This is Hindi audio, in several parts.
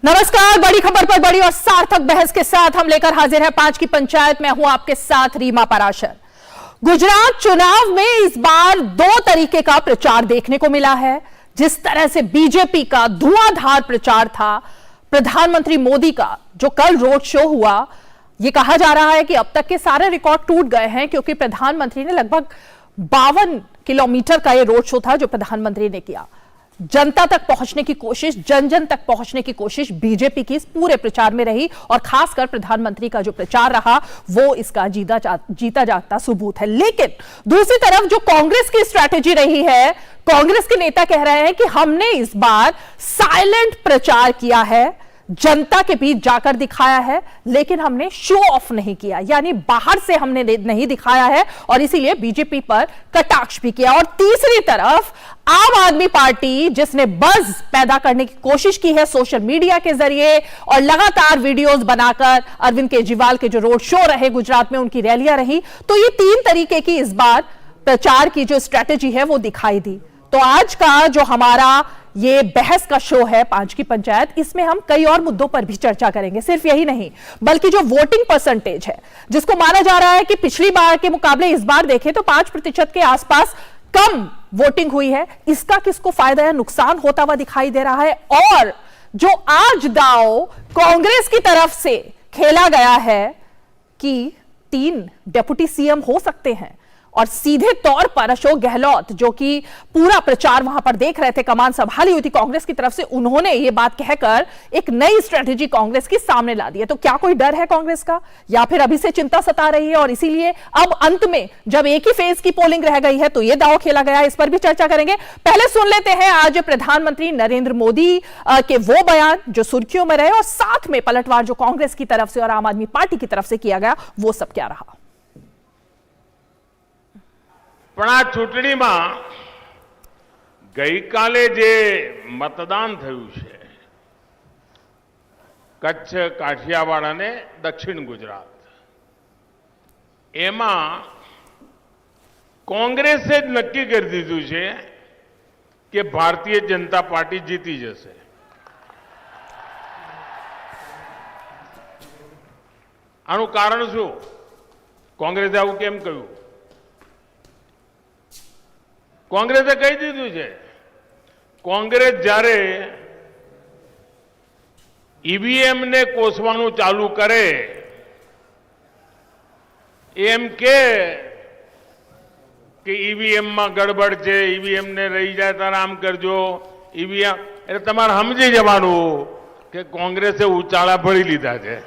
नमस्कार। बड़ी खबर पर बड़ी और सार्थक बहस के साथ हम लेकर हाजिर हैं 5 की पंचायत में। हूं आपके साथ रीमा पराशर। गुजरात चुनाव में इस बार दो तरीके का प्रचार देखने को मिला है। जिस तरह से बीजेपी का धुआंधार प्रचार था, प्रधानमंत्री मोदी का जो कल रोड शो हुआ, यह कहा जा रहा है कि अब तक के सारे रिकॉर्ड टूट गए हैं, क्योंकि प्रधानमंत्री ने लगभग 52 किलोमीटर का यह रोड शो था जो प्रधानमंत्री ने किया। जनता तक पहुंचने की कोशिश, जन जन तक पहुंचने की कोशिश बीजेपी की इस पूरे प्रचार में रही, और खासकर प्रधानमंत्री का जो प्रचार रहा वो इसका जीता जागता सबूत है। लेकिन दूसरी तरफ जो कांग्रेस की स्ट्रैटेजी रही है, कांग्रेस के नेता कह रहे हैं कि हमने इस बार साइलेंट प्रचार किया है, जनता के बीच जाकर दिखाया है, लेकिन हमने शो ऑफ नहीं किया, यानी बाहर से हमने नहीं दिखाया है, और इसीलिए बीजेपी पर कटाक्ष भी किया। और तीसरी तरफ आम आदमी पार्टी, जिसने बज़ पैदा करने की कोशिश की है सोशल मीडिया के जरिए और लगातार वीडियोस बनाकर, अरविंद केजरीवाल के जो रोड शो रहे गुजरात में, उनकी रैलियां रही, तो ये तीन तरीके की इस बार प्रचार की जो स्ट्रैटेजी है वो दिखाई दी। तो आज का जो हमारा ये बहस का शो है 5 की पंचायत, इसमें हम कई और मुद्दों पर भी चर्चा करेंगे। सिर्फ यही नहीं, बल्कि जो वोटिंग परसेंटेज है, जिसको माना जा रहा है कि पिछली बार के मुकाबले इस बार देखें तो 5% के आसपास कम वोटिंग हुई है, इसका किसको फायदा या नुकसान होता हुआ दिखाई दे रहा है। और जो आज दांव कांग्रेस की तरफ से खेला गया है कि 3 डिप्टी सीएम हो सकते हैं, और सीधे तौर पर अशोक गहलोत, जो कि पूरा प्रचार वहां पर देख रहे थे, कमान संभाली हुई थी कांग्रेस की तरफ से, उन्होंने ये बात कहकर एक नई स्ट्रेटेजी कांग्रेस की सामने ला दी है। तो क्या कोई डर है कांग्रेस का, या फिर अभी से चिंता सता रही है, और इसीलिए अब अंत में जब एक ही फेज की पोलिंग रह गई है तो ये दांव खेला गया है? इस पर भी चर्चा करेंगे। पहले सुन लेते हैं आज प्रधानमंत्री नरेंद्र मोदी के वो बयान जो सुर्खियों में रहे, और साथ में पलटवार जो कांग्रेस की तरफ से और आम आदमी पार्टी की तरफ से किया गया, वो सब क्या रहा। પણ આ ચૂંટણીમાં ગઈકાલે જે મતદાન થયું છે કચ્છ, કાઠિયાવાડ અને દક્ષિણ ગુજરાત, એમાં કોંગ્રેસે જ નક્કી કરી દીધું છે કે ભારતીય જનતા પાર્ટી જીતી જશે। આનું કારણ શું? કોંગ્રેસે આવું કેમ કહ્યું? કોંગ્રેસે કહી દીધું છે, કોંગ્રેસ જ્યારે ઈવીએમ ને કોસવાનું ચાલુ કરે, એમ કે ઈવીએમ માં ગડબડ છે, ઈવીએમ ને રહી જાય ત્યારે આમ કરજો, ઈવીએમ એટલે તમારે સમજી જવાનું કે કોંગ્રેસે ઉચાળા ભરી લીધા છે।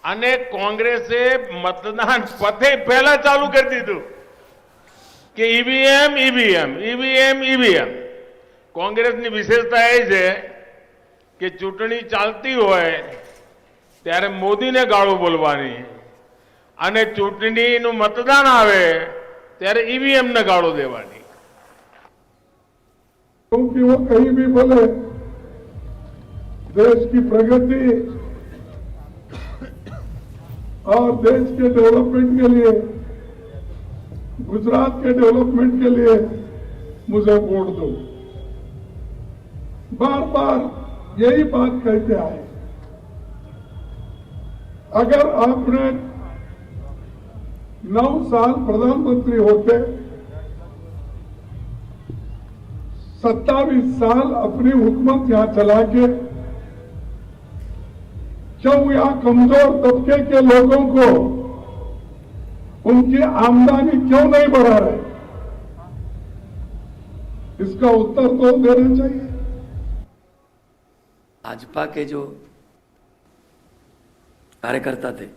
અને કોંગ્રેસે મતદાન પતે પહેલા ચાલુ કરી દીધું કે ઈવીએમ ઈવીએમ ઈવીએમ ઈવીએમ। કોંગ્રેસની વિશેષતા એ છે કે ચૂંટણી ચાલતી હોય ત્યારે મોદીને ગાળો બોલવાની, અને ચૂંટણીનું મતદાન આવે ત્યારે ઈવીએમને ગાળો દેવાની। क्योंकि वो कहीं भी बोले देश की प्रगति और देश के डेवलपमेंट के लिए, गुजरात के डेवलपमेंट के लिए मुझे वोट दो, बार बार यही बात कहते आए। अगर आपने 9 साल प्रधानमंत्री होते, 27 साल अपनी हुकूमत यहां चला के, क्यों यहां कमजोर तबके के लोगों को उनकी आमदनी क्यों नहीं बढ़ा रहे? इसका उत्तर तो देना चाहिए। भाजपा के जो कार्यकर्ता थे,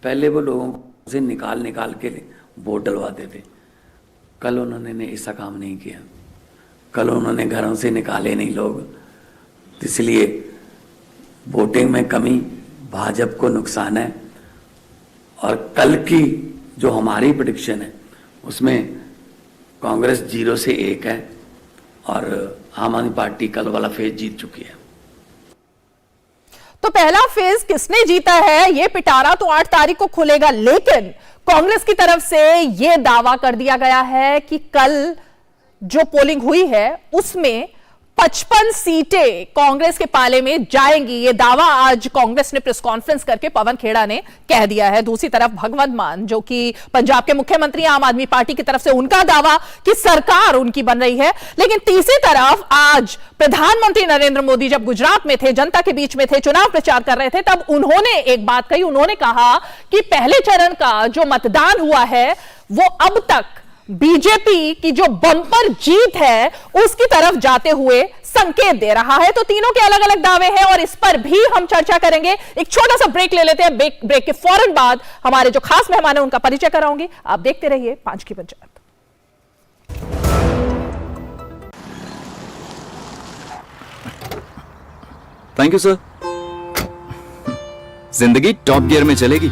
पहले वो लोगों से निकाल के वोट डलवाते थे। कल उन्होंने ऐसा काम नहीं किया, कल उन्होंने घरों से निकाले नहीं लोग, इसलिए वोटिंग में कमी, भाजपा को नुकसान है। और कल की जो हमारी प्रेडिक्शन है उसमें कांग्रेस 0 से 1 है, और आम आदमी पार्टी कल वाला फेज जीत चुकी है। तो पहला फेज किसने जीता है ये पिटारा तो 8 तारीख को खुलेगा, लेकिन कांग्रेस की तरफ से यह दावा कर दिया गया है कि कल जो पोलिंग हुई है उसमें 55 सीटें कांग्रेस के पाले में जाएंगी, ये दावा आज कांग्रेस ने प्रेस कॉन्फ्रेंस करके पवन खेड़ा ने कह दिया है। दूसरी तरफ भगवंत मान जो कि पंजाब के मुख्यमंत्री, आम आदमी पार्टी की तरफ से उनका दावा कि सरकार उनकी बन रही है। लेकिन तीसरी तरफ आज प्रधानमंत्री नरेंद्र मोदी जब गुजरात में थे, जनता के बीच में थे, चुनाव प्रचार कर रहे थे, तब उन्होंने एक बात कही। उन्होंने कहा कि पहले चरण का जो मतदान हुआ है वो अब तक बीजेपी की जो बम्पर जीत है उसकी तरफ जाते हुए संकेत दे रहा है। तो तीनों के अलग अलग दावे हैं और इस पर भी हम चर्चा करेंगे। एक छोटा सा ब्रेक ले लेते हैं। ब्रेक के फौरन बाद हमारे जो खास मेहमान हैं उनका परिचय कराऊंगी। आप देखते रहिए 5 की पंचायत। Thank you sir. जिंदगी टॉप गियर में चलेगी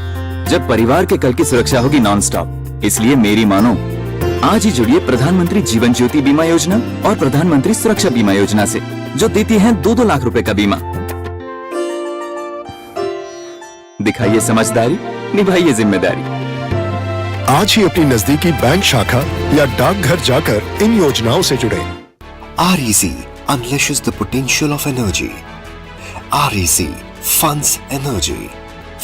जब परिवार के कल की सुरक्षा होगी नॉन स्टॉप। इसलिए मेरी मानो, आज ही जुड़िए प्रधानमंत्री जीवन ज्योति बीमा योजना और प्रधानमंत्री सुरक्षा बीमा योजना से, जो देती है 2-2 लाख रुपए का बीमा। दिखाइए समझदारी, निभाइए जिम्मेदारी। आज ही अपनी नजदीकी बैंक शाखा या डाकघर जाकर इन योजनाओं से जुड़े। REC unleashes the potential of energy. REC funds energy.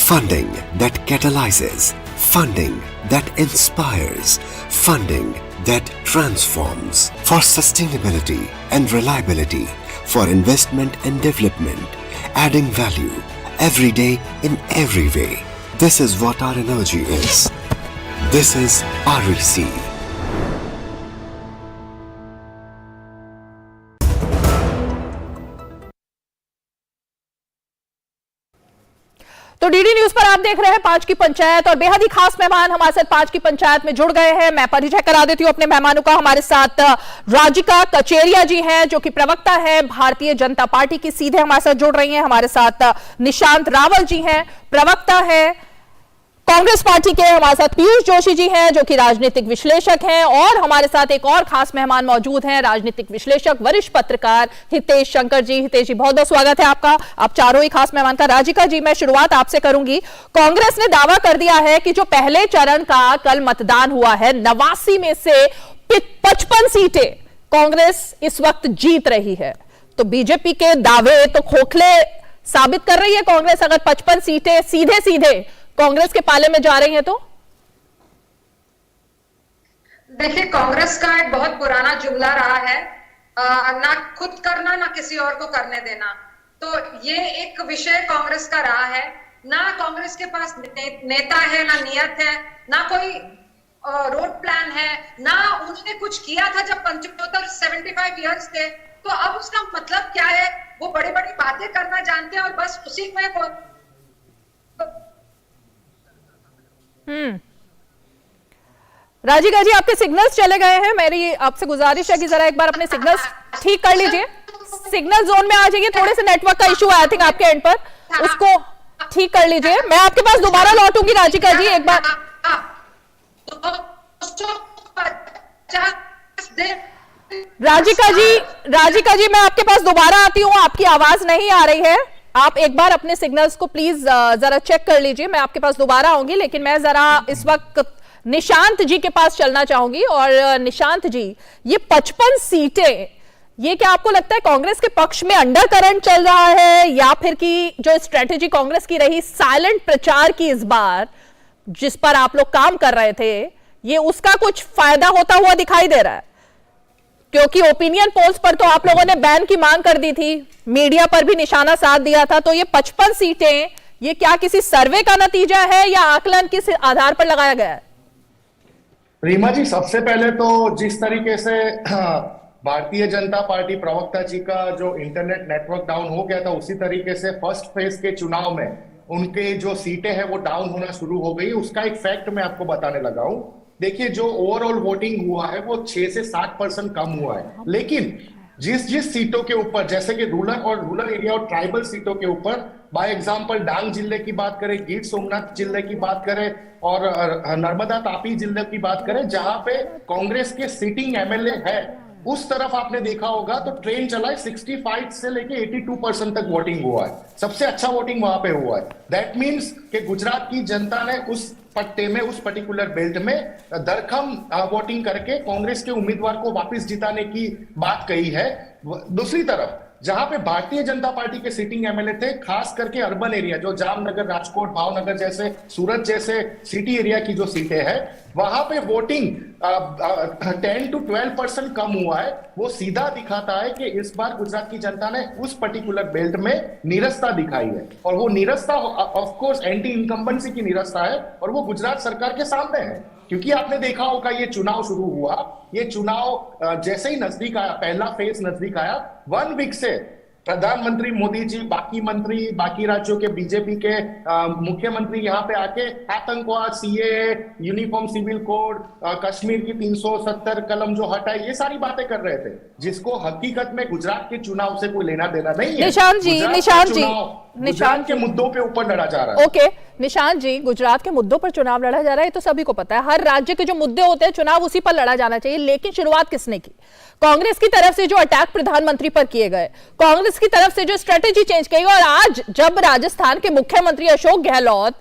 Funding that catalyzes. Funding that inspires. Funding that transforms. For sustainability and reliability. For investment and development. Adding value. Every day in every way. This is what our energy is. This is REC. तो डीडी न्यूज पर आप देख रहे हैं 5 की पंचायत और बेहद ही खास मेहमान हमारे साथ 5 की पंचायत में जुड़ गए हैं। मैं परिचय करा देती हूं अपने मेहमानों का। हमारे साथ राजिका कचेरिया जी हैं जो कि प्रवक्ता है भारतीय जनता पार्टी की, सीधे हमारे साथ जुड़ रही हैं। हमारे साथ निशांत रावल जी हैं, प्रवक्ता है कांग्रेस पार्टी के। हमारे साथ पीयूष जोशी जी हैं जो कि राजनीतिक विश्लेषक हैं और हमारे साथ एक और खास मेहमान मौजूद हैं, राजनीतिक विश्लेषक वरिष्ठ पत्रकार हितेश शंकर जी। हितेश जी, बहुत बहुत स्वागत है आपका। आप चारों ही खास मेहमान का। राजिका जी, मैं शुरुआत आपसे करूंगी। कांग्रेस ने दावा कर दिया है कि जो पहले चरण का कल मतदान हुआ है, 89 में से 55 सीटें कांग्रेस इस वक्त जीत रही है। तो बीजेपी के दावे तो खोखले साबित कर रही है कांग्रेस, अगर 55 सीटें सीधे सीधे कांग्रेस के पाले में जा रही हैं तो। देखिए, कांग्रेस का एक बहुत पुराना जुमला रहा है, ना खुद करना ना किसी और को करने देना। तो ये एक विषय कांग्रेस का रहा है। ना कांग्रेस के पास नेता है, ना नियत है, ना कोई रोड प्लान है, ना उन्होंने कुछ किया था जब 75 ईयर्स थे। तो अब उसका मतलब क्या है? वो बड़ी बड़ी बातें करना जानते हैं और बस उसी में वो राजिका जी, आपके सिग्नल्स चले गए हैं। मेरी आपसे गुजारिश है कि जरा एक बार अपने सिग्नल्स ठीक कर लीजिए। सिग्नल जोन में आ जाइए। थोड़े से नेटवर्क का इशू है आई थिंक आपके एंड पर, उसको ठीक कर लीजिए। मैं आपके पास दोबारा लौटूंगी राजिका जी एक बार। राजिका जी मैं आपके पास दोबारा आती हूँ, आपकी आवाज नहीं आ रही है। आप एक बार अपने सिग्नल्स को प्लीज जरा चेक कर लीजिए। मैं आपके पास दोबारा आऊंगी, लेकिन मैं जरा इस वक्त निशांत जी के पास चलना चाहूंगी। और निशांत जी, ये 55 सीटें, ये क्या आपको लगता है कांग्रेस के पक्ष में अंडर करंट चल रहा है, या फिर कि जो स्ट्रेटेजी कांग्रेस की रही साइलेंट प्रचार की इस बार, जिस पर आप लोग काम कर रहे थे, ये उसका कुछ फायदा होता हुआ दिखाई दे रहा है? क्योंकि ओपिनियन पोल्स पर तो आप लोगों ने बैन की मांग कर दी थी, मीडिया पर भी निशाना साध दिया था। तो ये 55 सीटें, ये क्या किसी सर्वे का नतीजा है या आकलन किस आधार पर लगाया गया है? रीमा जी, सबसे पहले तो जिस तरीके से भारतीय जनता पार्टी प्रवक्ता जी का जो इंटरनेट नेटवर्क डाउन हो गया था, उसी तरीके से फर्स्ट फेज के चुनाव में उनके जो सीटें हैं वो डाउन होना शुरू हो गई। उसका एक फैक्ट मैं आपको बताने लगा हूं। देखिए, जो ओवरऑल वोटिंग हुआ है वो 6 से 7% कम हुआ है, लेकिन जिस सीटों के ऊपर, जैसे कि रूरल एरिया और ट्राइबल सीटों के ऊपर, बाय एग्जांपल डांग जिले की बात करें, गिर सोमनाथ जिले की बात करें और नर्मदा तापी जिले की बात करें, जहां पे कांग्रेस के सिटिंग एमएलए है, उस तरफ आपने देखा होगा तो ट्रेन चला है, 65 से लेके 82% तक वोटिंग हुआ है, सबसे अच्छा वोटिंग वहां पे हुआ है। दैट मीन्स कि गुजरात की जनता ने उस पट्टे में, उस पर्टिकुलर बेल्ट में दरखम वोटिंग करके कांग्रेस के उम्मीदवार को वापस जिताने की बात कही है। दूसरी तरफ जहां पे भारतीय जनता पार्टी के सिटिंग एमएलए थे, खास करके अर्बन एरिया जो जामनगर, राजकोट, भावनगर जैसे, सूरत जैसे सिटी एरिया की जो सीटें हैं, वहां पे वोटिंग 10 to 12% कम हुआ है। वो सीधा दिखाता है कि इस बार गुजरात की जनता ने उस पर्टिकुलर बेल्ट में निरस्ता दिखाई है, और वो निरस्ता ऑफ कोर्स एंटी इनकम्बेंसी की निरस्ता है, और वो गुजरात सरकार के सामने है। क्योंकि आपने देखा होगा ये चुनाव शुरू हुआ, ये चुनाव जैसे ही नजदीक आया, पहला फेज नजदीक आया, 1 वीक से प्रधानमंत्री मोदी जी, बाकी मंत्री, बाकी राज्यों के बीजेपी के मुख्यमंत्री यहाँ पे आके आतंकवाद, CAA, uniform civil code, Kashmir की 370 कलम जो हटाई, ये सारी बातें कर रहे थे, जिसको हकीकत में गुजरात के चुनाव से कोई लेना देना नहीं है। निशांत के मुद्दों पे ऊपर लड़ा जा रहा है। ओके निशांत जी, गुजरात के मुद्दों पर चुनाव लड़ा जा रहा है तो सभी को पता है, हर राज्य के जो मुद्दे होते हैं चुनाव उसी पर लड़ा जाना चाहिए। लेकिन शुरुआत किसने की? कांग्रेस की तरफ से जो अटैक प्रधानमंत्री पर किए गए, कांग्रेस की तरफ से जो स्ट्रेटेजी चेंज की, और आज जब राजस्थान के मुख्यमंत्री अशोक गहलोत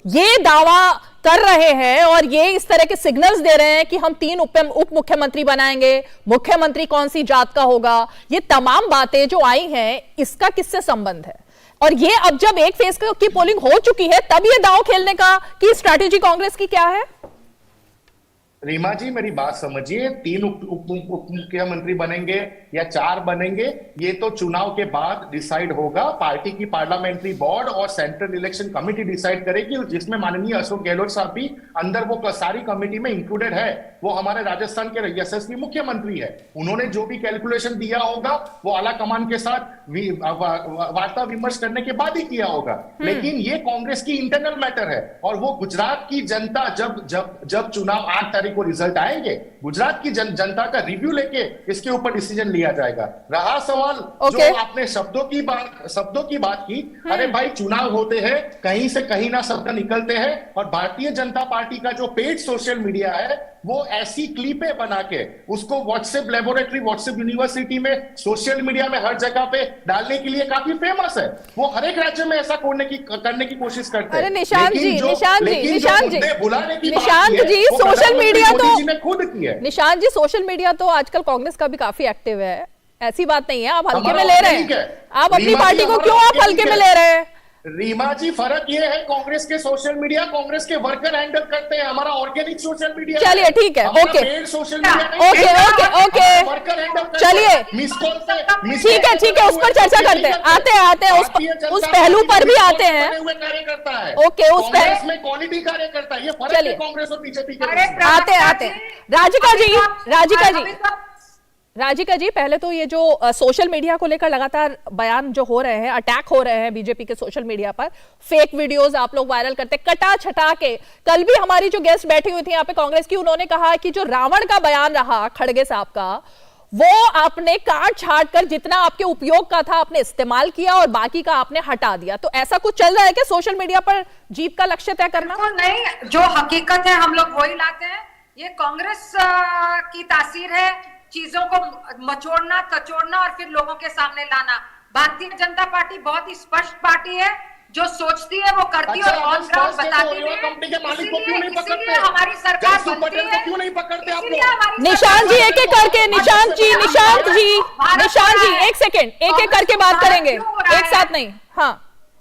ये दावा कर रहे हैं और ये इस तरह के सिग्नल्स दे रहे हैं कि हम 3 उप मुख्यमंत्री बनाएंगे, मुख्यमंत्री कौन सी जात का होगा, ये तमाम बातें जो आई हैं, इसका किससे संबंध है? और ये अब जब एक फेज की पोलिंग हो चुकी है, तब ये दांव खेलने का की स्ट्रैटेजी कांग्रेस की क्या है? रीमा जी मेरी बात समझिए, 3 उप मुख्यमंत्री बनेंगे या 4 बनेंगे, ये तो चुनाव के बाद डिसाइड होगा। पार्टी की पार्लियामेंट्री बोर्ड और सेंट्रल इलेक्शन कमेटी डिसाइड करेगी, जिसमें माननीय अशोक गहलोत साहब भी अंदर वो सारी कमेटी में इंक्लूडेड है। वो हमारे राजस्थान के यशस्वी मुख्यमंत्री है, उन्होंने जो भी कैलकुलेशन दिया होगा वो आला कमान के साथ वार्ता विमर्श करने के बाद ही किया होगा। लेकिन ये कांग्रेस की इंटरनल मैटर है, और वो गुजरात की जनता जब चुनाव 8 तारीख को रिजल्ट आएंगे, गुजरात की जनता का रिव्यू लेके इसके ऊपर डिसीजन लिया जाएगा। रहा सवाल जो आपने शब्दों की बात की, अरे भाई चुनाव होते हैं, कहीं से कहीं ना शब्द निकलते हैं, और भारतीय जनता पार्टी का जो पेड सोशल मीडिया है वो ऐसी क्लिपें बना के उसको व्हाट्सएप लेबोरेटरी, व्हाट्सएप यूनिवर्सिटी में, सोशल मीडिया में हर जगह पे डालने के लिए काफी फेमस है। वो हर एक राज्य में ऐसा करने की कोशिश करते हैं। अरे निशांत जी, सोशल मीडिया तो खुद की है। निशांत जी, सोशल मीडिया तो आजकल कांग्रेस का भी काफी एक्टिव है, ऐसी बात नहीं है। आप हल्के में ले रहे हैं, आप अपनी पार्टी को क्यों आप हल्के में ले रहे हैं? रीमा जी, फर्क ये है, कांग्रेस के सोशल मीडिया कांग्रेस के वर्कर हैंडल करते हैं, हमारा ऑर्गेनिक सोशल मीडिया। चलिए ठीक है, okay social media, okay worker handle, चलिए ठीक है, उस पर चर्चा करते हैं, आते हैं उस पहलू पर भी आते हैं। कार्यकर्ता है, ओके, उस पहलू में क्वालिटी कार्यकर्ता है, ये फर्क है कांग्रेस और बीजेपी के। आते हैं राजिका जी, पहले तो ये जो सोशल मीडिया को लेकर लगातार बयान जो हो रहे हैं, अटैक हो रहे हैं बीजेपी के सोशल मीडिया पर, फेक वीडियोस आप लोग वायरल करते, कटा छटा के। कल भी हमारी जो गेस्ट बैठी हुई थी यहाँ पे कांग्रेस की, उन्होंने कहा कि जो रावण का बयान रहा खड़गे साहब का, वो आपने काट छाट कर जितना आपके उपयोग का था आपने इस्तेमाल किया और बाकी का आपने हटा दिया। तो ऐसा कुछ चल रहा है क्या सोशल मीडिया पर जीत का लक्ष्य तय करना? नहीं, जो हकीकत है हम लोग वही लाते हैं। ये कांग्रेस की तासीर है, चीजों को मचोड़ना, कचोड़ना और फिर लोगों के सामने लाना। भारतीय जनता पार्टी बहुत ही स्पष्ट पार्टी है, जो सोचती है वो करती है और ऑन ग्राउंड बताती है। इसीलिए हमारी सरकार बनती है। क्यों नहीं पकड़ते आप लोग? निशांत जी एक एक करके, निशांत जी एक सेकेंड, एक करके बात करेंगे, एक साथ नहीं। हाँ,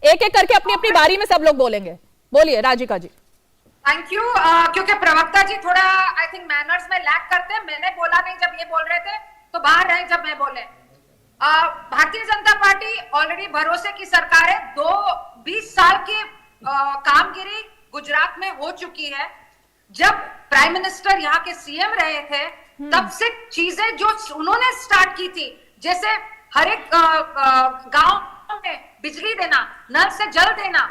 एक करके अपनी अपनी बारी में सब लोग बोलेंगे। बोलिए राजिका जी। Thank you. क्योंकि प्रवक्ता जी थोड़ा आई थिंक मैनर्स में लैक करते हैं। मैंने बोला नहीं जब ये बोल रहे थे, तो बाहर रहे जब मैं बोले। भारतीय जनता पार्टी ऑलरेडी भरोसे की सरकार है। 20 साल की कामगिरी गुजरात में हो चुकी है। जब प्राइम मिनिस्टर यहाँ के सीएम रहे थे, तब से चीजें जो उन्होंने स्टार्ट की थी, जैसे हर एक गांव में बिजली देना, नल से जल देना।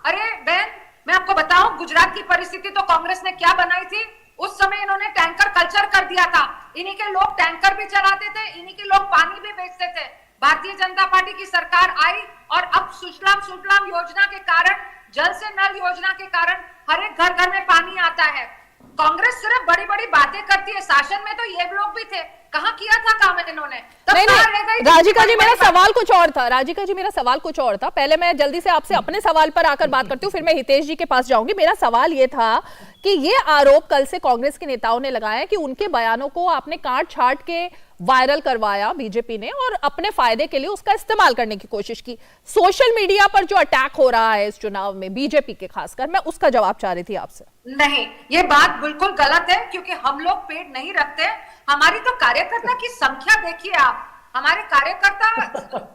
अरे बहन, मैं आपको बताऊं गुजरात की परिस्थिति तो कांग्रेस ने क्या बनाई थी। उस समय इन्होंने टैंकर कल्चर कर दिया था। इन्हीं के लोग टैंकर भी चलाते थे, इन्हीं के लोग पानी भी बेचते थे। भारतीय जनता पार्टी की सरकार आई और अब सुजलाम योजना के कारण, जल से नल योजना के कारण हर एक घर घर में पानी आता है। कांग्रेस सिर्फ बड़ी बड़ी बातें करती है। शासन में तो ये लोग भी थे, कहाँ किया था काम इन्होंने? नहीं नहीं राजिका जी, मेरा सवाल कुछ और था। राजिका जी, मेरा सवाल कुछ और था। पहले मैं जल्दी से आपसे अपने सवाल पर आकर बात करती हूँ, फिर मैं हितेश जी के पास जाऊंगी। मेरा सवाल ये था कि ये आरोप कल से कांग्रेस के नेताओं ने लगाया कि उनके बयानों को आपने काट छाट के वायरल करवाया बीजेपी ने और अपने फायदे के लिए उसका इस्तेमाल करने की कोशिश की। सोशल मीडिया पर जो अटैक हो रहा है इस चुनाव में बीजेपी के खासकर, मैं उसका जवाब चाह रही थी आपसे। नहीं, ये बात बिल्कुल गलत है, क्योंकि हम लोग पेड़ नहीं रखते। हमारी तो कार्यकर्ता की संख्या देखिए आप, हमारे कार्यकर्ता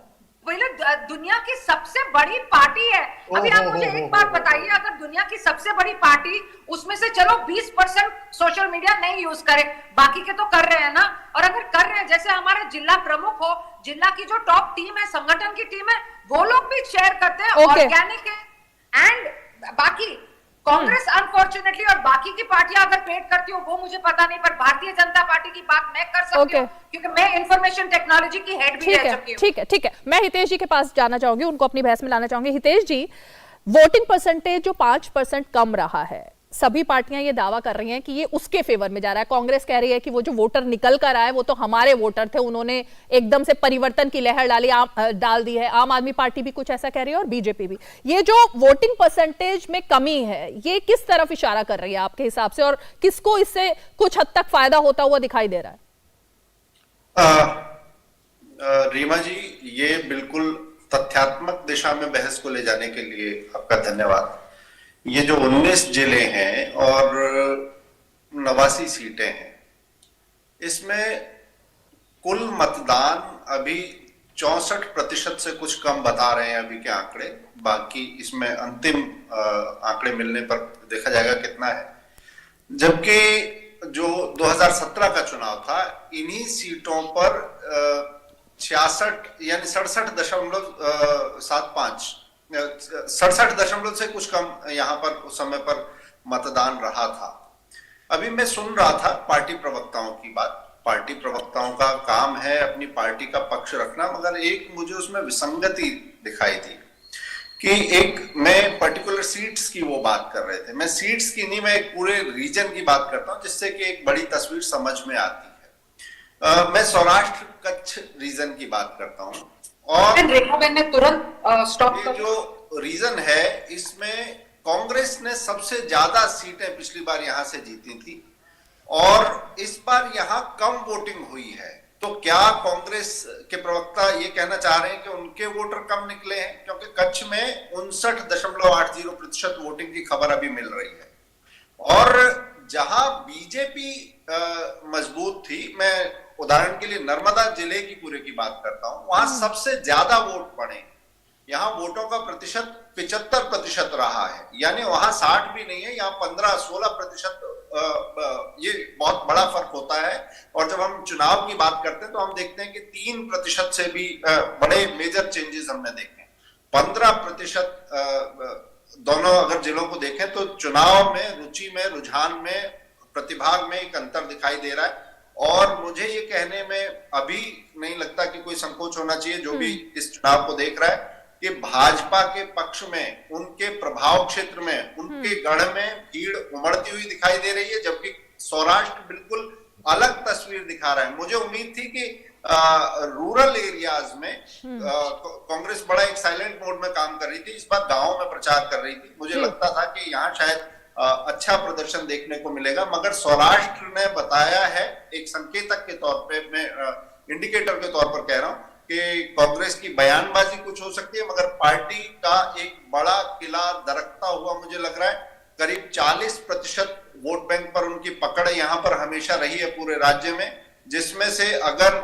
पहले दुनिया की सबसे बड़ी पार्टी है। अभी आप मुझे एक बात बताइए, अगर दुनिया की सबसे बड़ी पार्टी, उसमें से चलो 20% सोशल मीडिया नहीं यूज करे, बाकी के तो कर रहे हैं ना। और अगर कर रहे हैं, जैसे हमारे जिला प्रमुख हो, जिला की जो टॉप टीम है, संगठन की टीम है, वो लोग भी शेयर करते हैं ऑर्गेनिक है। एंड बाकी कांग्रेस अनफॉर्चुनेटली और बाकी की पार्टियां अगर पेड करती हो वो मुझे पता नहीं, पर भारतीय जनता पार्टी की बात मैं कर सकती हूँ, क्योंकि मैं इंफॉर्मेशन टेक्नोलॉजी की हेड भी रह चुकी हूँ। ठीक है, मैं हितेश जी के पास जाना चाहूंगी, उनको अपनी बहस में लाना चाहूंगी। हितेश जी, वोटिंग परसेंटेज जो 5% कम रहा है, सभी पार्टियां ये दावा कर रही हैं कि ये उसके फेवर में जा रहा है। कांग्रेस कह रही है कि वो जो वोटर निकल कर आए वो तो हमारे वोटर थे, उन्होंने एकदम से परिवर्तन की लहर डाल दी है। आम आदमी पार्टी भी कुछ ऐसा कह रही है और बीजेपी भी। ये जो वोटिंग परसेंटेज में कमी है, ये किस तरफ इशारा कर रही है आपके हिसाब से, और किसको इससे कुछ हद तक फायदा होता हुआ दिखाई दे रहा है? रीमा जी, ये बिल्कुल तथ्यात्मक दिशा में बहस को ले जाने के लिए आपका धन्यवाद। ये जो 19 जिले हैं और 89 सीटें हैं, इसमें कुल मतदान अभी 64% से कुछ कम बता रहे हैं अभी के आंकड़े। बाकी इसमें अंतिम आंकड़े मिलने पर देखा जाएगा कितना है। जबकि जो 2017 का चुनाव था, इन्हीं सीटों पर 66 यानी 67.75 से कुछ कम यहाँ पर उस समय पर मतदान रहा था। अभी मैं सुन रहा था पार्टी प्रवक्ताओं की बात। पार्टी प्रवक्ताओं का काम है अपनी पार्टी का पक्ष रखना, मगर एक मुझे उसमें विसंगति दिखाई दी कि एक मैं पर्टिकुलर सीट्स की वो बात कर रहे थे। मैं सीट्स की नहीं, मैं एक पूरे रीजन की बात करता हूं, जिससे कि एक बड़ी तस्वीर समझ में आती है। मैं सौराष्ट्र कच्छ रीजन की बात करता हूं। और ने तुरंत स्टॉप ये जो रीजन है, इसमें कांग्रेस ने सबसे ज्यादा सीटें पिछली बार यहां से जीती थी और इस बार यहां कम वोटिंग हुई है। तो क्या कांग्रेस के प्रवक्ता ये कहना चाह रहे हैं कि उनके वोटर कम निकले हैं? क्योंकि कच्छ में 59.80% वोटिंग की खबर अभी मिल रही है। और जहां बीजेपी मजबूत थी, मैं उदाहरण के लिए नर्मदा जिले की पूरे की बात करता हूं, वहां सबसे ज्यादा वोट पड़े। यहाँ वोटों का प्रतिशत 75% रहा है, यानी वहां 60 भी नहीं है, यहाँ 15-16%। ये बहुत बड़ा फर्क होता है। और जब हम चुनाव की बात करते हैं तो हम देखते हैं कि 3% से भी बड़े मेजर चेंजेस हमने देखे। 15% दोनों अगर जिलों को देखें तो चुनाव में रुचि में, रुझान में, प्रतिभाग में एक अंतर दिखाई दे रहा है। और मुझे ये कहने में अभी नहीं लगता कि कोई संकोच होना चाहिए, जो भी इस चुनाव को देख रहा है, कि भाजपा के पक्ष में, उनके प्रभाव क्षेत्र में, उनके गढ़ में भीड़ उमड़ती हुई दिखाई दे रही है, जबकि सौराष्ट्र बिल्कुल अलग तस्वीर दिखा रहा है। मुझे उम्मीद थी कि रूरल एरियाज में कांग्रेस बड़ा एक साइलेंट मोड में काम कर रही थी, इस बार गांवों में प्रचार कर रही थी। मुझे लगता था कि यहाँ शायद अच्छा प्रदर्शन देखने को मिलेगा, मगर सौराष्ट्र ने बताया है, एक संकेतक के तौर पे, मैं इंडिकेटर के तौर पर कह रहा हूं कि कांग्रेस की बयानबाजी कुछ हो सकती है, मगर पार्टी का एक बड़ा किला दरकता हुआ मुझे लग रहा है। करीब 40% वोट बैंक पर उनकी पकड़ यहाँ पर हमेशा रही है पूरे राज्य में, जिसमें से अगर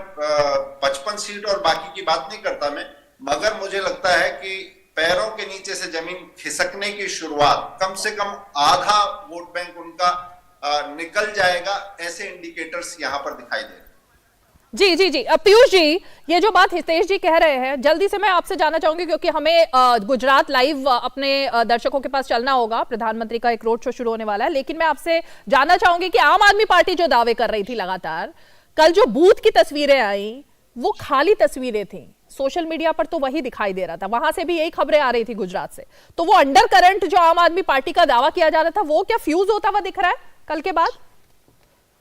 55 सीट और बाकी की बात नहीं करता मैं, मगर मुझे लगता है कि पैरों के नीचे से जमीन खिसकने की शुरुआत, कम से कम आधा वोट बैंक उनका निकल जाएगा, ऐसे इंडिकेटर्स यहाँ पर दिखाई दे रहे हैं। जी पीयूष जी, ये जो बात हितेश जी कह रहे हैं, जल्दी से मैं आपसे जानना चाहूंगी, क्योंकि हमें गुजरात लाइव अपने दर्शकों के पास चलना होगा। प्रधानमंत्री का एक रोड शो शुरू होने वाला है, लेकिन मैं आपसे जानना चाहूंगी कि आम आदमी पार्टी जो दावे कर रही थी लगातार, कल जो बूथ की तस्वीरें आई वो खाली तस्वीरें थी। सोशल मीडिया पर तो वही दिखाई दे रहा था, वहां से भी यही खबरें आ रही थी गुजरात से। तो वो अंडर करंट जो आम आदमी पार्टी का दावा किया जा रहा था, वो क्या फ्यूज होता हुआ दिख रहा है कल के बाद?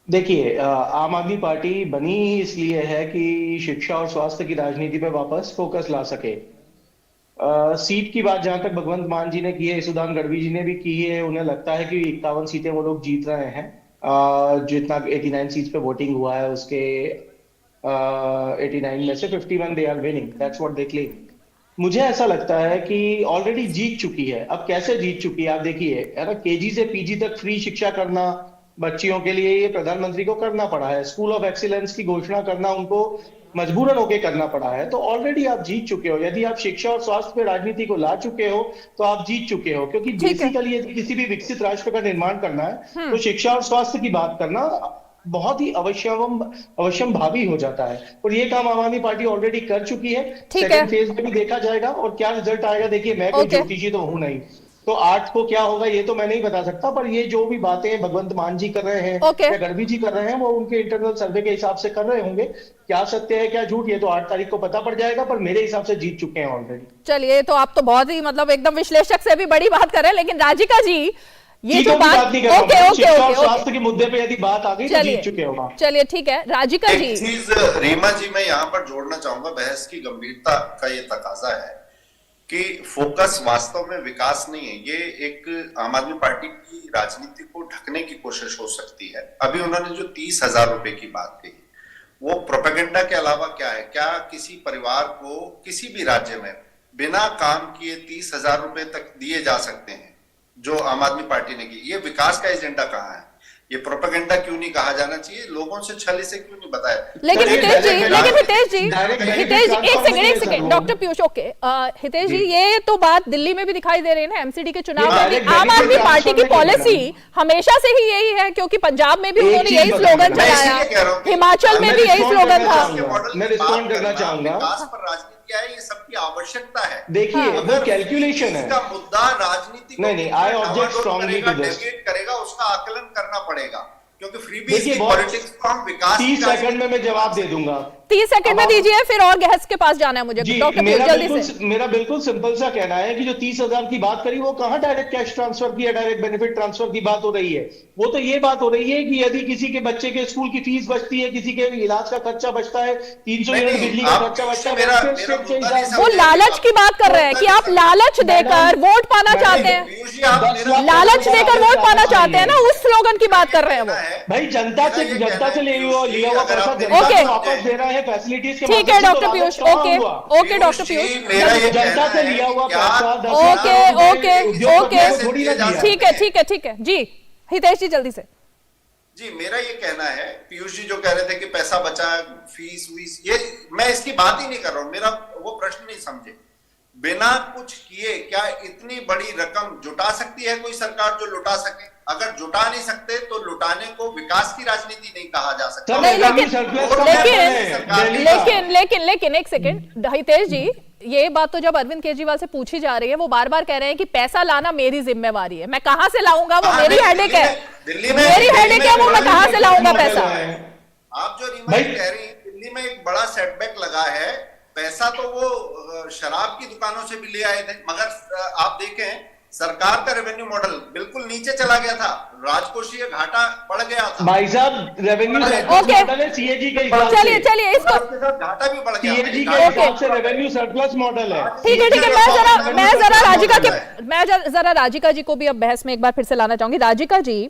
देखिए, आम आदमी पार्टी बनी ही इसलिए है कि शिक्षा और स्वास्थ्य की राजनीति पे वापस फोकस ला सके। सीट की बात जहां तक भगवंत मान जी ने की है, सुदान गढ़वी जी ने भी की है, उन्हें लगता है कि 51 सीटें वो लोग जीत रहे हैं। जितना 89 सीट पे वोटिंग हुआ है उसके 89 में से 51 they are winning, that's what they claim. मुझे ऐसा लगता है कि ऑलरेडी जीत चुकी है। अब कैसे जीत चुकी है आप देखिए, है ना, केजी से पीजी तक फ्री शिक्षा करना बच्चियों के लिए ये प्रधानमंत्री को करना पड़ा है। स्कूल ऑफ एक्सीलेंस की घोषणा करना उनको मजबूरन होके करना पड़ा है। तो ऑलरेडी आप जीत चुके हो। यदि आप शिक्षा और स्वास्थ्य पे राजनीति को ला चुके हो तो आप जीत चुके हो, क्योंकि बेसिकली यदि किसी भी विकसित राष्ट्र का निर्माण करना है तो शिक्षा और स्वास्थ्य की बात करना बहुत ही अवश्यम भावी हो जाता है। और ये काम आम आदमी पार्टी ऑलरेडी कर चुकी है। सेकंड फेज में भी देखा जाएगा और क्या रिजल्ट आएगा। देखिए, मैं कोई ज्योतिषी तो हूं नहीं, तो 8 को क्या होगा ये तो मैं नहीं बता सकता, पर ये जो भी बातें भगवंत मान जी कर रहे हैं या गढ़वी जी कर रहे हैं वो उनके इंटरनल सर्वे के हिसाब से कर रहे होंगे। क्या सत्य है क्या झूठ ये तो 8 तारीख को पता पड़ जाएगा, पर मेरे हिसाब से जीत चुके हैं ऑलरेडी। चलिए, तो आप तो बहुत ही मतलब एकदम विश्लेषक से भी बड़ी बात कर रहे हैं, लेकिन राजिका जी ये जो बात नहीं कर रहा हूं, शिक्षा और स्वास्थ्य के मुद्दे पे यदि बात आ गई तो जीत चुके हो। चलिए ठीक है, राजिका जी। एक चीज रीमा जी मैं यहाँ पर जोड़ना चाहूंगा, बहस की गंभीरता का ये तकाजा है कि फोकस वास्तव में विकास नहीं है। ये एक आम आदमी पार्टी की राजनीति को ढकने की कोशिश हो सकती है। अभी उन्होंने जो 30,000 रुपए की बात कही वो प्रोपेगेंडा के अलावा क्या है? क्या किसी परिवार को किसी भी राज्य में बिना काम किए 30,000 रुपए तक दिए जा सकते हैं जो आम आदमी पार्टी ने की? ये विकास का एजेंडा कहाँ है? ये प्रोपेगेंडा क्यों नहीं कहा जाना चाहिए? लोगों से छल से क्यों नहीं बताया? लेकिन हितेश जी एक second doctor Piyush, okay Hitesh ji, ये तो बात दिल्ली में भी दिखाई दे रही है ना, एमसीडी के चुनाव में भी आम आदमी पार्टी की पॉलिसी हमेशा से ही यही है, क्योंकि पंजाब में भी उन्होंने यही स्लोगन चलाया, हिमाचल में भी यही स्लोगन था। मैं रिस्पॉन्ड करना चाहूंगा। क्या है? ये सबकी आवश्यकता है। देखिए, वो कैलकुलेशन है, इसका मुद्दा राजनीति नहीं I object strongly to this, करेगा उसका आकलन करना पड़ेगा, क्योंकि फ्रीबीज की पॉलिटिक्स को हम विकास 30 सेकंड में मैं जवाब दे दूंगा। 30 सेकंड में दीजिए, फिर और गैस के पास जाना है मुझे। डॉक्टर जल्दी से। मेरा बिल्कुल सिंपल सा कहना है कि जो 30,000 की बात करी वो कहां डायरेक्ट कैश ट्रांसफर की या डायरेक्ट बेनिफिट ट्रांसफर की बात हो रही है। वो तो ये बात हो रही है कि यदि किसी के बच्चे के स्कूल की फीस बचती है, किसी के इलाज का खर्चा बचता है, 300 यूनिट बिजली का खर्चा बचता है, वो लालच की बात कर रहे हैं कि आप लालच देकर वोट पाना चाहते हैं, लालच देकर वोट पाना चाहते हैं ना, उस स्लोगन की बात कर रहे हैं वो। भाई जनता से लिया हुआ पैसा जनता को वापस दे रहा है फैसिलिटीज के। ठीक है doctor Piyush, okay doctor Piyush, जनता से लिया हुआ पैसा, ओके ठीक है जी। हितेश जी जल्दी से। जी, मेरा ये कहना है, पीयूष जी जो कह रहे थे कि पैसा बचा, फीस वीस, ये मैं इसकी बात ही नहीं कर रहा हूं। मेरा वो प्रश्न नहीं समझे। बिना कुछ किए क्या इतनी बड़ी रकम जुटा सकती है कोई सरकार जो लुटा सके? अगर जुटा नहीं सकते तो लुटाने को विकास की राजनीति नहीं कहा जा सकता। लेकिन एक सेकंड हितेश जी, ये बात तो जब अरविंद केजरीवाल से पूछी जा रही है, वो बार बार कह रहे हैं कि पैसा लाना मेरी जिम्मेवारी है, मैं कहां से लाऊंगा, वो मेरी हेडेक है, मेरी हेडेक है, वो मैं कहां से लाऊंगा पैसा? आप जो रीमा कह रही है, दिल्ली में एक बड़ा सेटबैक लगा है। पैसा तो वो शराब की दुकानों से भी ले आए थे, मगर आप देखें सरकार का रेवेन्यू मॉडल बिल्कुल नीचे चला गया था, राजकोषीय घाटा बढ़ गया था। भाई साहब, रेवेन्यू मॉडल है सीएजी के हिसाब से, चलिए इसको घाटा भी बढ़ गया, सीएजी के हिसाब से रेवेन्यू सरप्लस मॉडल है। ठीक है, मैं जरा राजिका जी को भी अब बहस में एक बार फिर से लाना चाहूंगी। राजिका जी,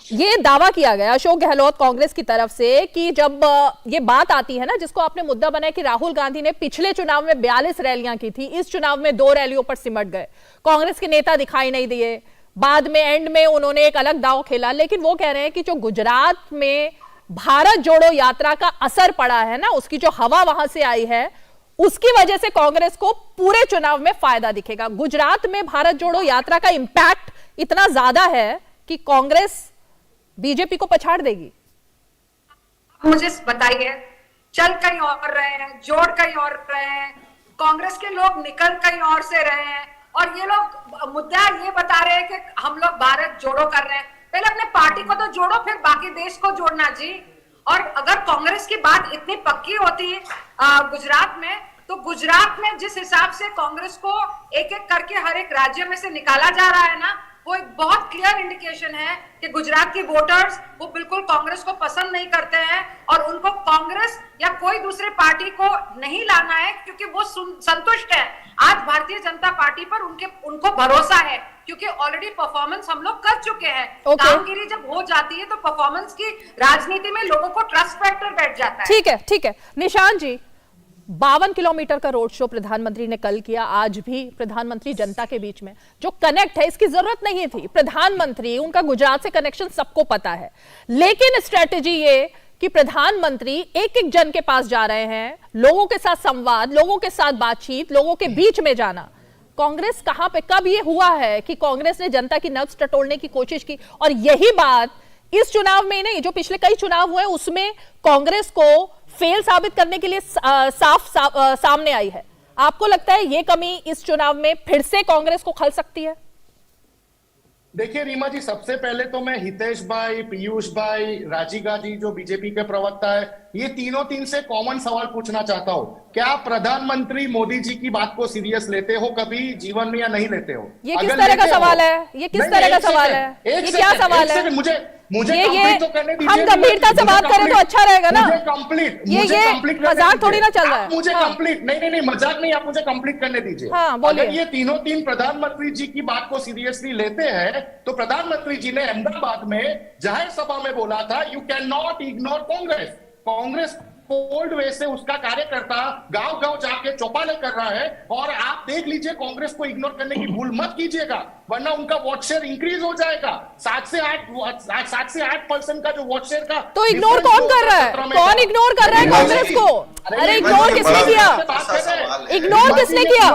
ये दावा किया गया अशोक गहलोत कांग्रेस की तरफ से कि जब ये बात आती है ना, जिसको आपने मुद्दा बनाया कि राहुल गांधी ने पिछले चुनाव में 42 रैलियां की थी, इस चुनाव में 2 रैलियों पर सिमट गए, कांग्रेस के नेता दिखाई नहीं दिए, बाद में एंड में उन्होंने एक अलग दांव खेला। लेकिन वो कह रहे हैं कि जो गुजरात में भारत जोड़ो यात्रा का असर पड़ा है ना, उसकी जो हवा वहां से आई है, उसकी वजह से कांग्रेस को पूरे चुनाव में फायदा दिखेगा। गुजरात में भारत जोड़ो यात्रा का इंपैक्ट इतना ज्यादा है कि कांग्रेस बीजेपी को पछाड़ देगी। मुझे बताइए, चल कहीं और रहे हैं, जोड़ कहीं और रहे हैं, कांग्रेस के लोग निकल कहीं और से रहे हैं, और ये लोग मुद्दा ये बता रहे हैं कि हम लोग भारत जोड़ो कर रहे हैं। पहले अपने पार्टी को तो जोड़ो, फिर बाकी देश को जोड़ना जी। और अगर कांग्रेस की बात इतनी पक्की होती गुजरात में, तो गुजरात में जिस हिसाब से कांग्रेस को एक एक करके हर एक राज्य में से निकाला जा रहा है ना, वो एक बहुत क्लियर इंडिकेशन है कि गुजरात के वोटर्स वो बिल्कुल कांग्रेस को पसंद नहीं करते हैं और उनको कांग्रेस या कोई दूसरे पार्टी को नहीं लाना है, क्योंकि वो संतुष्ट है आज भारतीय जनता पार्टी पर, उनको भरोसा है, क्योंकि ऑलरेडी परफॉर्मेंस हम लोग कर चुके हैं। कामगिरी जब हो जाती है तो परफॉर्मेंस की राजनीति में लोगों को ट्रस्ट फैक्टर बैठ जाता है। ठीक है निशांत जी, 52 किलोमीटर का रोड शो प्रधानमंत्री ने कल किया। आज भी प्रधानमंत्री जनता के बीच में जो कनेक्ट है, इसकी जरूरत नहीं थी। प्रधानमंत्री, उनका गुजरात से कनेक्शन सबको पता है, लेकिन स्ट्रेटेजी ये कि प्रधानमंत्री एक एक जन के पास जा रहे हैं, लोगों के साथ संवाद, लोगों के साथ बातचीत, लोगों के बीच में जाना। कांग्रेस कहां पे, कब ये हुआ है कि कांग्रेस ने जनता की नब्ज टटोलने की कोशिश की? और यही बात इस चुनाव में नहीं, जो पिछले कई चुनाव हुए उसमें कांग्रेस को फेल साबित करने के लिए सामने आई है। आपको लगता है ये कमी इस चुनाव में फिर से कांग्रेस को खल सकती है? देखिए रीमा जी, सबसे पहले तो मैं हितेश भाई, पीयूष भाई, राजीगा जी जो बीजेपी के प्रवक्ता है, ये तीन से कॉमन सवाल पूछना चाहता हूं। क्या प्रधानमंत्री मोदी जी की बात को सीरियस लेते हो कभी जीवन में या नहीं लेते हो? ये किस तरह का सवाल है? ये किस तरह का सवाल है? ये क्या सवाल है? मुझे ये तो करने दीजिए। हम गंभीरता से बात करें तो अच्छा रहेगा ना। मुझे कंप्लीट मजाक थोड़ी ना चल रहा है। मुझे कंप्लीट नहीं मजाक नहीं, आप मुझे कंप्लीट करने दीजिए। अगर ये तीन प्रधानमंत्री जी की बात को सीरियसली लेते हैं तो प्रधानमंत्री जी ने अहमदाबाद में जाहिर सभा में बोला था, you can not ignore Congress कोल्ड वे से उसका कार्यकर्ता गांव गांव जाके चौपाले कर रहा है। और आप देख लीजिए, कांग्रेस को इग्नोर करने की भूल मत कीजिएगा, वरना उनका वोट शेयर इंक्रीज हो जाएगा। 7 से 8% का जो वोट शेयर का। तो इग्नोर कौन कर रहा है? कौन इग्नोर कर रहा है कांग्रेस को? अरे इग्नोर किसने किया? इग्नोर किसने किया?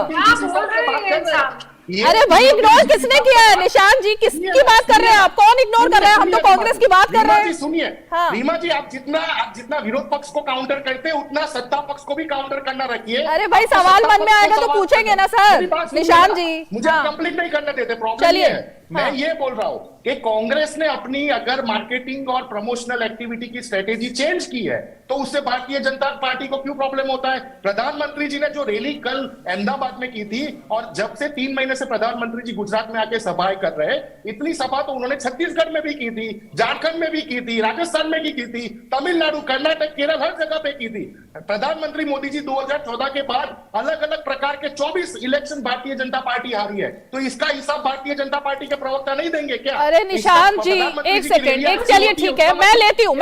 अरे भाई इग्नोर किसने किया है? निशांत जी, किसकी बात कर रहे हैं आप? कौन इग्नोर कर रहे हैं? हम तो कांग्रेस की बात कर रहे हैं। सुनिए रीमा जी, आप जितना विरोध पक्ष को काउंटर करते हैं उतना सत्ता पक्ष को भी काउंटर करना रखिए। अरे भाई सवाल मन में आएगा तो पूछेंगे ना सर। निशांत जी मुझे कंप्लीट नहीं करने देते, प्रॉब्लम ये है। मैं ये बोल रहा हूं कि कांग्रेस ने अपनी अगर मार्केटिंग और प्रमोशनल एक्टिविटी की स्ट्रेटेजी चेंज की है तो उससे भारतीय जनता पार्टी को क्यों प्रॉब्लम होता है? प्रधानमंत्री जी ने जो रैली कल अहमदाबाद में की थी, और जब से 3 महीने से प्रधानमंत्री जी गुजरात में आके सभाएं कर रहे, इतनी सभा तो उन्होंने छत्तीसगढ़ में भी की थी, झारखंड में भी की थी, राजस्थान में भी की थी, तमिलनाडु, कर्नाटक, केरल, हर जगह पे की थी। प्रधानमंत्री मोदी जी 2014 के बाद अलग अलग प्रकार के 24 इलेक्शन भारतीय जनता पार्टी हारी है, तो इसका हिसाब भारतीय जनता पार्टी के प्रवक्ता नहीं देंगे क्या? अरे निशांत जी एक सेकेंड, चलिए ठीक है, मैं लेती हूँ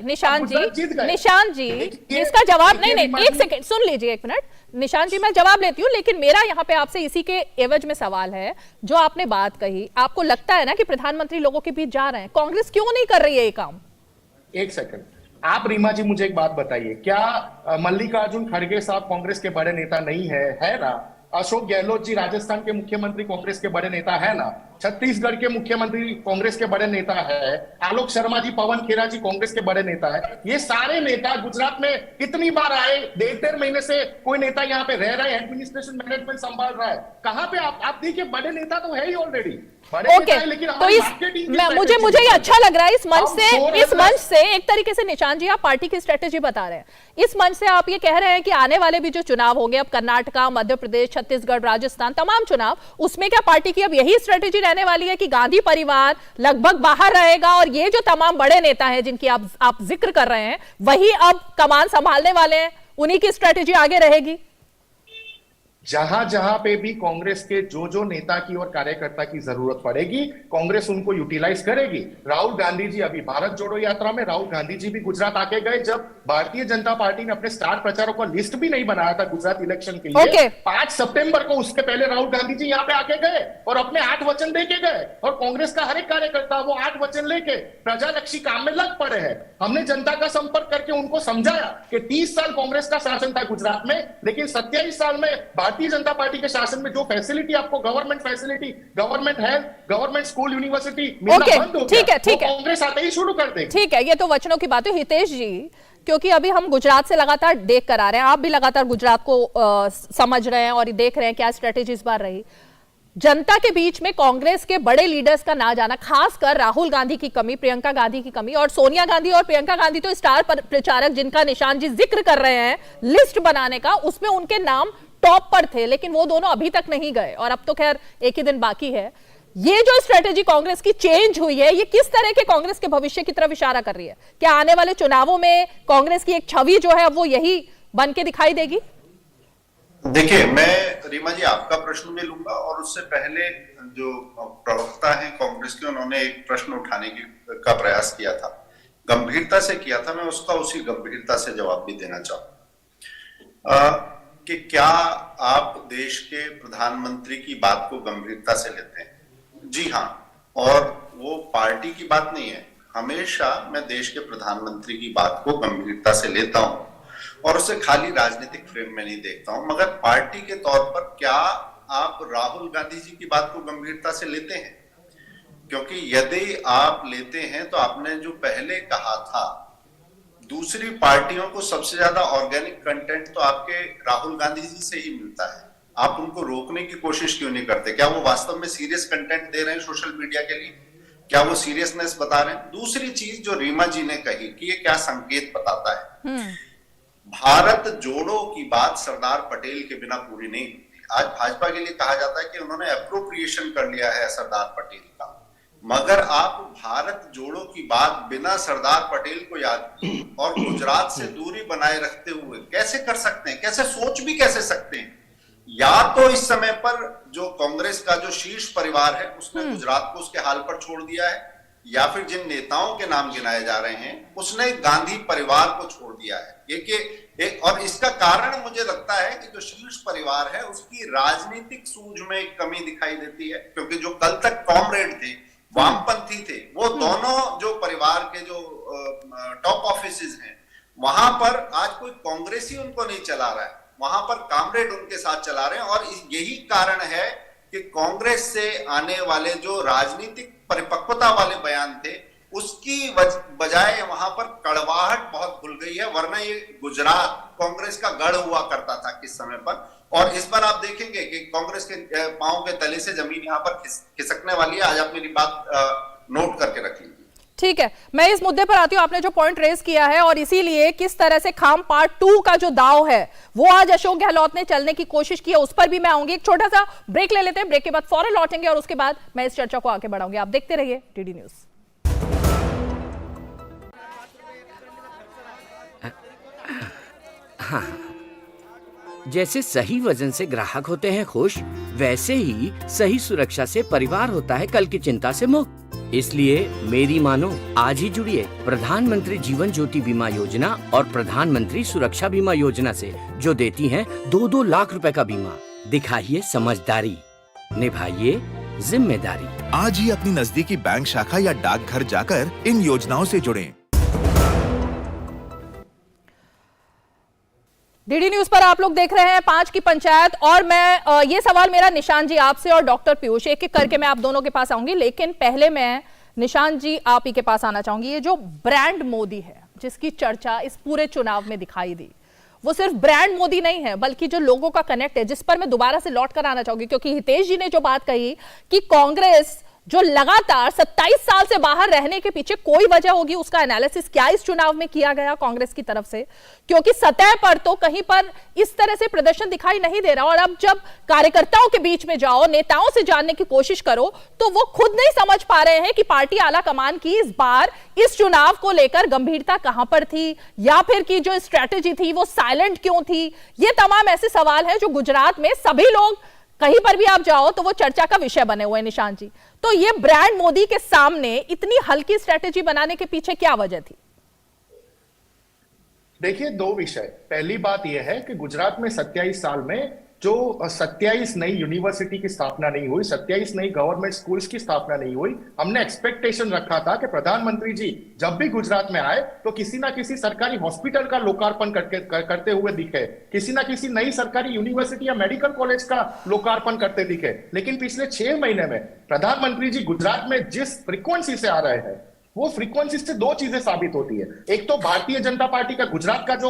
निशांत जी इसका जवाब नहीं, एक सेकेंड सुन लीजिए, 1 मिनट निशांत जी, मैं जवाब लेती हूँ, लेकिन मेरा यहाँ पे आपसे इसी के एवज में सवाल है। जो आपने बात कही, आपको लगता है ना कि प्रधानमंत्री लोगों के बीच जा रहे हैं, कांग्रेस क्यों नहीं कर रही है ये काम? 1 सेकंड, आप रीमा जी मुझे एक बात बताइए, क्या मल्लिकार्जुन खड़गे साहब कांग्रेस के बड़े नेता नहीं है ना? अशोक गहलोत जी राजस्थान के मुख्यमंत्री कांग्रेस के बड़े नेता है ना? छत्तीसगढ़ के मुख्यमंत्री कांग्रेस के बड़े नेता है, आलोक शर्मा जी, पवन खेरा जी कांग्रेस के बड़े नेता है। ये सारे नेता गुजरात में कितनी बार आए? 1.5 महीने से कोई नेता यहाँ पे रह रहा है, एडमिनिस्ट्रेशन मैनेजमेंट संभाल रहा है। कहां पे आप देखिए, बड़े नेता तो है ही ऑलरेडी, ओके, तो मुझे ये अच्छा लग रहा है इस मंच से एक तरीके से निशांत जी आप पार्टी की स्ट्रेटेजी बता रहे हैं। इस मंच से आप ये कह रहे हैं कि आने वाले भी जो चुनाव होंगे, अब कर्नाटका, मध्य प्रदेश, छत्तीसगढ़, राजस्थान, तमाम चुनाव, उसमें क्या पार्टी की अब यही स्ट्रेटेजी रहने वाली है कि गांधी परिवार लगभग बाहर रहेगा और ये जो तमाम बड़े नेता हैं जिनकी आप जिक्र कर रहे हैं, वही अब कमान संभालने वाले हैं, उन्हीं की स्ट्रेटेजी आगे रहेगी? जहां पे भी कांग्रेस के जो नेता की और कार्यकर्ता की जरूरत पड़ेगी, कांग्रेस उनको यूटिलाइज करेगी। राहुल गांधी जी अभी भारत जोड़ो यात्रा में, राहुल गांधी जी भी गुजरात आके गए, जब भारतीय जनता पार्टी ने अपने स्टार प्रचारकों का लिस्ट भी नहीं बनाया था गुजरात इलेक्शन के लिए। 5 सितंबर को, उसके पहले राहुल गांधी जी यहाँ पे आके गए और अपने 8 वचन देके गए, और कांग्रेस का हर एक कार्यकर्ता वो 8 वचन लेके प्रजालक्षी काम में लग पड़े हैं। हमने जनता का संपर्क करके उनको समझाया कि 30 साल कांग्रेस का शासन था गुजरात में, लेकिन 27 साल में भारतीय जनता पार्टी के शासन में जो फैसिलिटी आपको, government facility, government health, government school, university मिलना बंद हो गया, ठीक है, कांग्रेस आते ही शुरू कर देगी। ठीक है, ये तो वचनों की बात है। हितेश जी, क्योंकि अभी हम गुजरात से लगातार देख कर आ रहे हैं, आप भी लगातार गुजरात को समझ रहे हैं और देख रहे हैं क्या स्ट्रेटेजी इस बार रही। जनता के बीच में कांग्रेस के बड़े लीडर्स का ना जाना, खासकर राहुल गांधी की कमी, प्रियंका गांधी की कमी, और सोनिया गांधी और प्रियंका गांधी तो स्टार प्रचारक जिनका निशांत जी जिक्र कर रहे हैं लिस्ट बनाने का, उसमें उनके नाम टॉप पर थे, लेकिन वो दोनों अभी तक नहीं गए और अब तो खैर एक ही दिन बाकी है। ये जो स्ट्रेटेजी कांग्रेस की चेंज हुई है, ये किस तरह के कांग्रेस के भविष्य की तरफ इशारा कर रही है? क्या आने वाले चुनावों में कांग्रेस की एक छवि जो है वो यही बन के दिखाई देगी? देखिए, मैं रीमा जी आपका प्रश्न भी लूंगा और उससे पहले जो प्रवक्ता हैं कांग्रेस के, उन्होंने एक प्रश्न उठाने का प्रयास किया था, गंभीरता से किया था, मैं उसका उसी गंभीरता से जवाब भी देना चाहूंगा कि क्या आप देश के प्रधानमंत्री की बात को गंभीरता से लेते हैं? जी हाँ, और वो पार्टी की बात नहीं है। हमेशा मैं देश के प्रधानमंत्री की बात को गंभीरता से लेता हूं और उसे खाली राजनीतिक फ्रेम में नहीं देखता हूं, मगर पार्टी के तौर पर क्या आप राहुल गांधी जी की बात को गंभीरता से लेते हैं? क्योंकि यदि आप लेते हैं तो आपने जो पहले कहा था, दूसरी पार्टियों को सबसे ज्यादा ऑर्गेनिक कंटेंट तो आपके राहुल गांधी जी से ही मिलता है, आप उनको रोकने की कोशिश क्यों नहीं करते? क्या वो वास्तव में सीरियस कंटेंट दे रहे हैं सोशल मीडिया के लिए? क्या वो सीरियसनेस बता रहे हैं? दूसरी चीज जो रीमा जी ने कही कि ये क्या संकेत बताता है, भारत जोड़ो की बात सरदार पटेल के बिना पूरी नहीं होती। आज भाजपा के लिए कहा जाता है कि उन्होंने अप्रोप्रिएशन कर लिया है सरदार पटेल का, मगर आप भारत जोड़ो की बात बिना सरदार पटेल को याद और गुजरात से दूरी बनाए रखते हुए कैसे कर सकते हैं? कैसे सोच भी कैसे सकते हैं? या तो इस समय पर जो कांग्रेस का जो शीर्ष परिवार है उसने गुजरात को उसके हाल पर छोड़ दिया है, या फिर जिन नेताओं के नाम गिनाए जा रहे हैं उसने गांधी परिवार को छोड़ दिया है। और इसका कारण मुझे लगता है कि जो शीर्ष परिवार है उसकी राजनीतिक सूझ में एक कमी दिखाई देती है, क्योंकि जो कल तक कॉमरेड थे, वामपंथी थे, वो दोनों जो परिवार के जो टॉप ऑफिसेज हैं वहां पर आज कोई कांग्रेसी उनको नहीं चला रहा है, वहां पर कॉमरेड उनके साथ चला रहे हैं। और यही कारण है कि कांग्रेस से आने वाले जो राजनीतिक परिपक्वता वाले बयान थे उसकी बजाय वहां पर कड़वाहट बहुत भूल गई है। वरना ये गुजरात कांग्रेस का गढ़ हुआ करता था किस समय पर, और इस बार आप देखेंगे कि कांग्रेस के पांव के तले से जमीन यहां पर खिसकने वाली है। आज आप मेरी बात नोट करके रख लीजिए। ठीक है, मैं इस मुद्दे पर आती हूं। आपने जो पॉइंट रेज किया है और इसीलिए किस तरह से खाम पार्ट 2 का जो दाव है वो आज अशोक गहलोत ने चलने की कोशिश की है, उस पर भी मैं आऊंगी। एक छोटा सा ब्रेक ले लेते हैं, ब्रेक के बाद फौरन लौटेंगे और उसके बाद मैं इस चर्चा को आगे बढ़ाऊंगी। आप देखते रहिए डीडी न्यूज। हाँ, जैसे सही वजन से ग्राहक होते हैं खुश, वैसे ही सही सुरक्षा से परिवार होता है कल की चिंता से मुक्त। इसलिए मेरी मानो, आज ही जुड़िए प्रधानमंत्री जीवन ज्योति बीमा योजना और प्रधानमंत्री सुरक्षा बीमा योजना से, जो देती हैं 2-2 लाख रुपए का बीमा। दिखाइए समझदारी, निभाइए जिम्मेदारी। आज ही अपनी नजदीकी बैंक शाखा या डाकघर जाकर इन योजनाओं से जुड़ें। डीडी न्यूज पर आप लोग देख रहे हैं 5 की पंचायत, और मैं ये सवाल मेरा निशान जी आपसे और डॉक्टर पीयूष, एक एक करके मैं आप दोनों के पास आऊंगी, लेकिन पहले मैं निशान जी आप ही के पास आना चाहूंगी। ये जो ब्रांड मोदी है जिसकी चर्चा इस पूरे चुनाव में दिखाई दी, वो सिर्फ ब्रांड मोदी नहीं है बल्कि जो लोगों का कनेक्ट है, जिस पर मैं दोबारा से लौट कर आना चाहूंगी, क्योंकि हितेश जी ने जो बात कही कि कांग्रेस जो लगातार 27 साल से बाहर रहने के पीछे कोई वजह होगी, उसका एनालिसिस क्या इस चुनाव में किया गया कांग्रेस की तरफ से? क्योंकि सतह पर तो कहीं पर इस तरह से प्रदर्शन दिखाई नहीं दे रहा, और अब जब कार्यकर्ताओं के बीच में जाओ, नेताओं से जानने की कोशिश करो, तो वो खुद नहीं समझ पा रहे हैं कि पार्टी आला कमान की इस बार इस चुनाव को लेकर गंभीरता कहां पर थी, या फिर की जो स्ट्रैटेजी थी वो साइलेंट क्यों थी। ये तमाम ऐसे सवाल हैं जो गुजरात में सभी लोग, कहीं पर भी आप जाओ तो वो चर्चा का विषय बने हुए हैं। निशान जी, तो ये ब्रांड मोदी के सामने इतनी हल्की स्ट्रेटेजी बनाने के पीछे क्या वजह थी? देखिए, 2 विषय। पहली बात यह है कि गुजरात में 27 साल में जो 27 नई यूनिवर्सिटी की स्थापना नहीं हुई, 27 नई गवर्नमेंट स्कूल्स की स्थापना नहीं हुई। हमने एक्सपेक्टेशन रखा था कि प्रधानमंत्री जी जब भी गुजरात में आए तो किसी ना किसी सरकारी हॉस्पिटल का लोकार्पण करते हुए दिखे, किसी ना किसी नई सरकारी यूनिवर्सिटी या मेडिकल कॉलेज का लोकार्पण करते दिखे। लेकिन पिछले 6 महीने में प्रधानमंत्री जी गुजरात में जिस फ्रीक्वेंसी से आ रहे हैं, वो फ्रीक्वेंसी से 2 चीजें साबित होती है। एक तो भारतीय जनता पार्टी का गुजरात का जो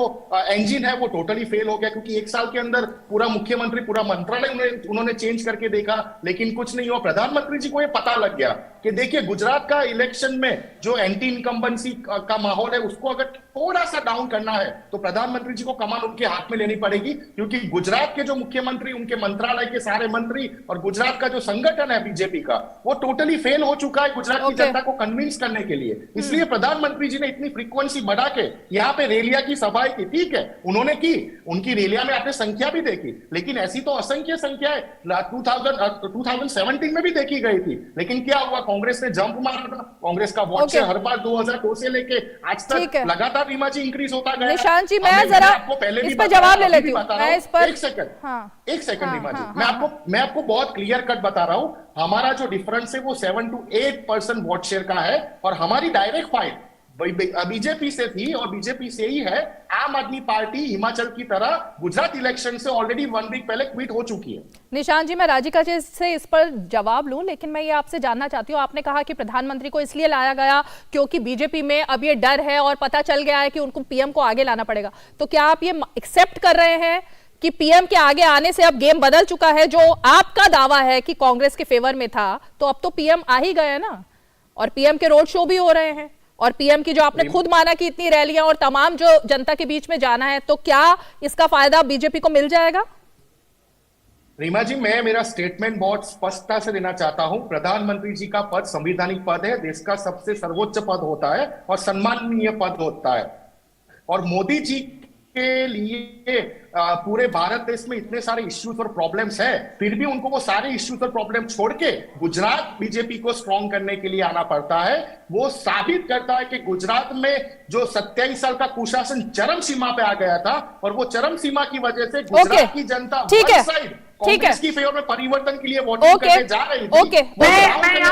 इंजन है वो टोटली फेल हो गया, क्योंकि 1 साल के अंदर पूरा मुख्यमंत्री, पूरा मंत्रालय उन्होंने चेंज करके देखा, लेकिन कुछ नहीं हुआ। प्रधानमंत्री जी को ये पता लग गया कि देखिए गुजरात का इलेक्शन में जो एंटी इनकम्बेंसी का माहौल है उसको अगर थोड़ा सा डाउन डाउन करना है तो प्रधानमंत्री जी को कमान उनके हाथ में लेनी पड़ेगी, क्योंकि गुजरात के जो मुख्यमंत्री, उनके मंत्रालय के सारे मंत्री और गुजरात का जो संगठन है बीजेपी का, वो टोटली फेल हो चुका है गुजरात की जनता को कन्विंस करने के लिए। इसलिए प्रधानमंत्री जी ने इतनी फ्रीक्वेंसी बढ़ा के यहाँ पे रैलियां की, सभाएं की, ठीक है उन्होंने की, उनकी रैलियां में आपने संख्या भी देखी, लेकिन ऐसी तो असंख्य संख्या है 2017 में भी देखी गई थी। लेकिन क्या हुआ, कांग्रेस ने जंप मारा था, कांग्रेस का वोट शेयर हर बार 2002 से लेके आज तक लगातार रीमा जी इंक्रीज होता गया। निशांत जी, मैं जरा आपको पहले इस भी पर जवाब ले लेती हूं। मैं इस पर एक सेकंड रीमा जी, हाँ, मैं आपको बहुत क्लियर कट बता रहा हूं। हमारा जो डिफरेंस है वो 7 to 8% वोट शेयर का है, और हमारी डायरेक्ट फाइट बीजेपी से थी और बीजेपी से ही है। आम आदमी पार्टी हिमाचल की तरह गुजरात इलेक्शन से ऑलरेडी 1 वीक पहले क्विट हो चुकी है। निशांत जी, मैं राजिका जी से इस पर जवाब लूं, लेकिन मैं ये आपसे जानना चाहती हूँ, आपने कहा कि प्रधानमंत्री को इसलिए लाया गया क्योंकि बीजेपी में अब ये डर है और पता चल गया है कि उनको पीएम को आगे लाना पड़ेगा। तो क्या आप ये एक्सेप्ट कर रहे हैं कि पीएम के आगे आने से अब गेम बदल चुका है? जो आपका दावा है कि कांग्रेस के फेवर में था, तो अब तो पीएम आ ही गए ना, और पीएम के रोड शो भी हो रहे हैं, और पीएम की जो आपने खुद माना कि इतनी रैलियां और तमाम जो जनता के बीच में जाना है, तो क्या इसका फायदा बीजेपी को मिल जाएगा? रीमा जी, मैं मेरा स्टेटमेंट बहुत स्पष्टता से देना चाहता हूं। प्रधानमंत्री जी का पद संवैधानिक पद है, देश का सबसे सर्वोच्च पद होता है और सम्माननीय पद होता है। और मोदी जी के लिए पूरे भारत देश में इतने सारे इश्यूज और प्रॉब्लम्स है, फिर भी उनको वो सारे इश्यूज और प्रॉब्लम छोड़ के गुजरात बीजेपी को स्ट्रॉन्ग करने के लिए आना पड़ता है। वो साबित करता है कि गुजरात में जो 27 साल का कुशासन चरम सीमा पे आ गया था, और वो चरम सीमा की वजह से गुजरात की जनता कांग्रेस की फेवर में परिवर्तन के लिए वोटिंग करने जा रही थी।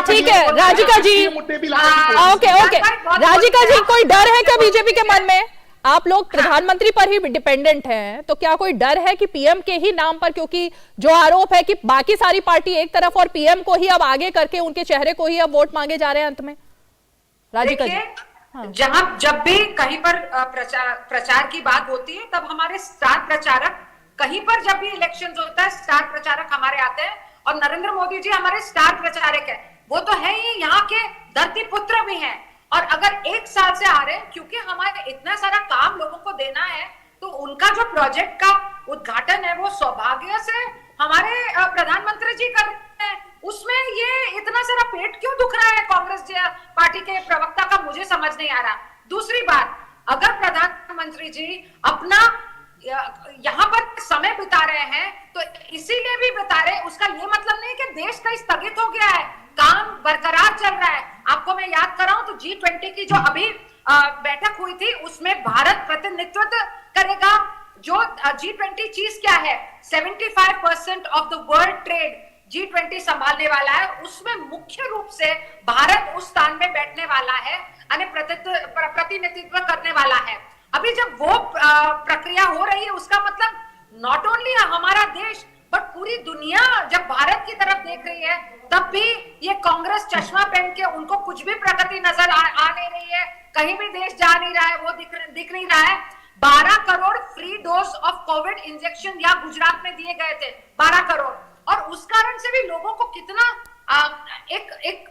ठीक है राजिका जी, ओके राजिका जी, कोई डर है क्या बीजेपी के मन में? आप लोग प्रधानमंत्री पर ही डिपेंडेंट हैं, तो क्या कोई डर है कि पीएम के ही नाम पर, क्योंकि जो आरोप है कि बाकी सारी पार्टी एक तरफ और पीएम को ही अब आगे करके उनके चेहरे को ही अब वोट मांगे जा रहे हैं अंत में? राजिका जी, जहां जब भी कहीं पर प्रचार की बात होती है, तब हमारे स्टार प्रचारक, कहीं पर जब भी इलेक्शन होता है स्टार प्रचारक हमारे आते हैं, और नरेंद्र मोदी जी हमारे स्टार प्रचारक है। वो तो है ही, यहाँ के धरती पुत्र भी हैं, और अगर 1 साल से आ रहे हैं, क्योंकि हमारे इतना सारा काम लोगों को देना है, तो उनका जो प्रोजेक्ट का उद्घाटन है वो सौभाग्य से हमारे प्रधानमंत्री जी कर रहे हैं। उसमें ये इतना सारा पेट क्यों दुख रहा है कांग्रेस पार्टी के प्रवक्ता का, मुझे समझ नहीं आ रहा। दूसरी बात, अगर प्रधानमंत्री जी अपना यहाँ पर समय बिता रहे हैं, तो इसीलिए भी बिता रहे, उसका ये मतलब नहीं कि देश का स्थगित हो गया है, काम बरकरार चल रहा है। आपको मैं याद कराऊं तो G20 की जो अभी बैठक हुई थी, उसमें भारत प्रतिनिधित्व करेगा। जो G20 चीज क्या है, 75% of the world trade G20 संभालने वाला है, उसमें मुख्य रूप से भारत उस स्थान में बैठने वाला है, यानी प्रतिनिधित्व करने वाला है। अभी जब वो प्रक्रिया हो रही है, उसका मतलब नॉट ओनली हमारा देश बट पूरी दुनिया जब भारत की तरफ देख रही है, तब भी ये कांग्रेस चश्मा पहन के, उनको कुछ भी प्रगति नजर आ नहीं रही है, कहीं भी देश जा नहीं रहा है, वो दिख नहीं रहा है। 12 crore free dose of Covid injection यहाँ गुजरात में दिए गए थे, 12 करोड़, और उस कारण से भी लोगों को कितना एक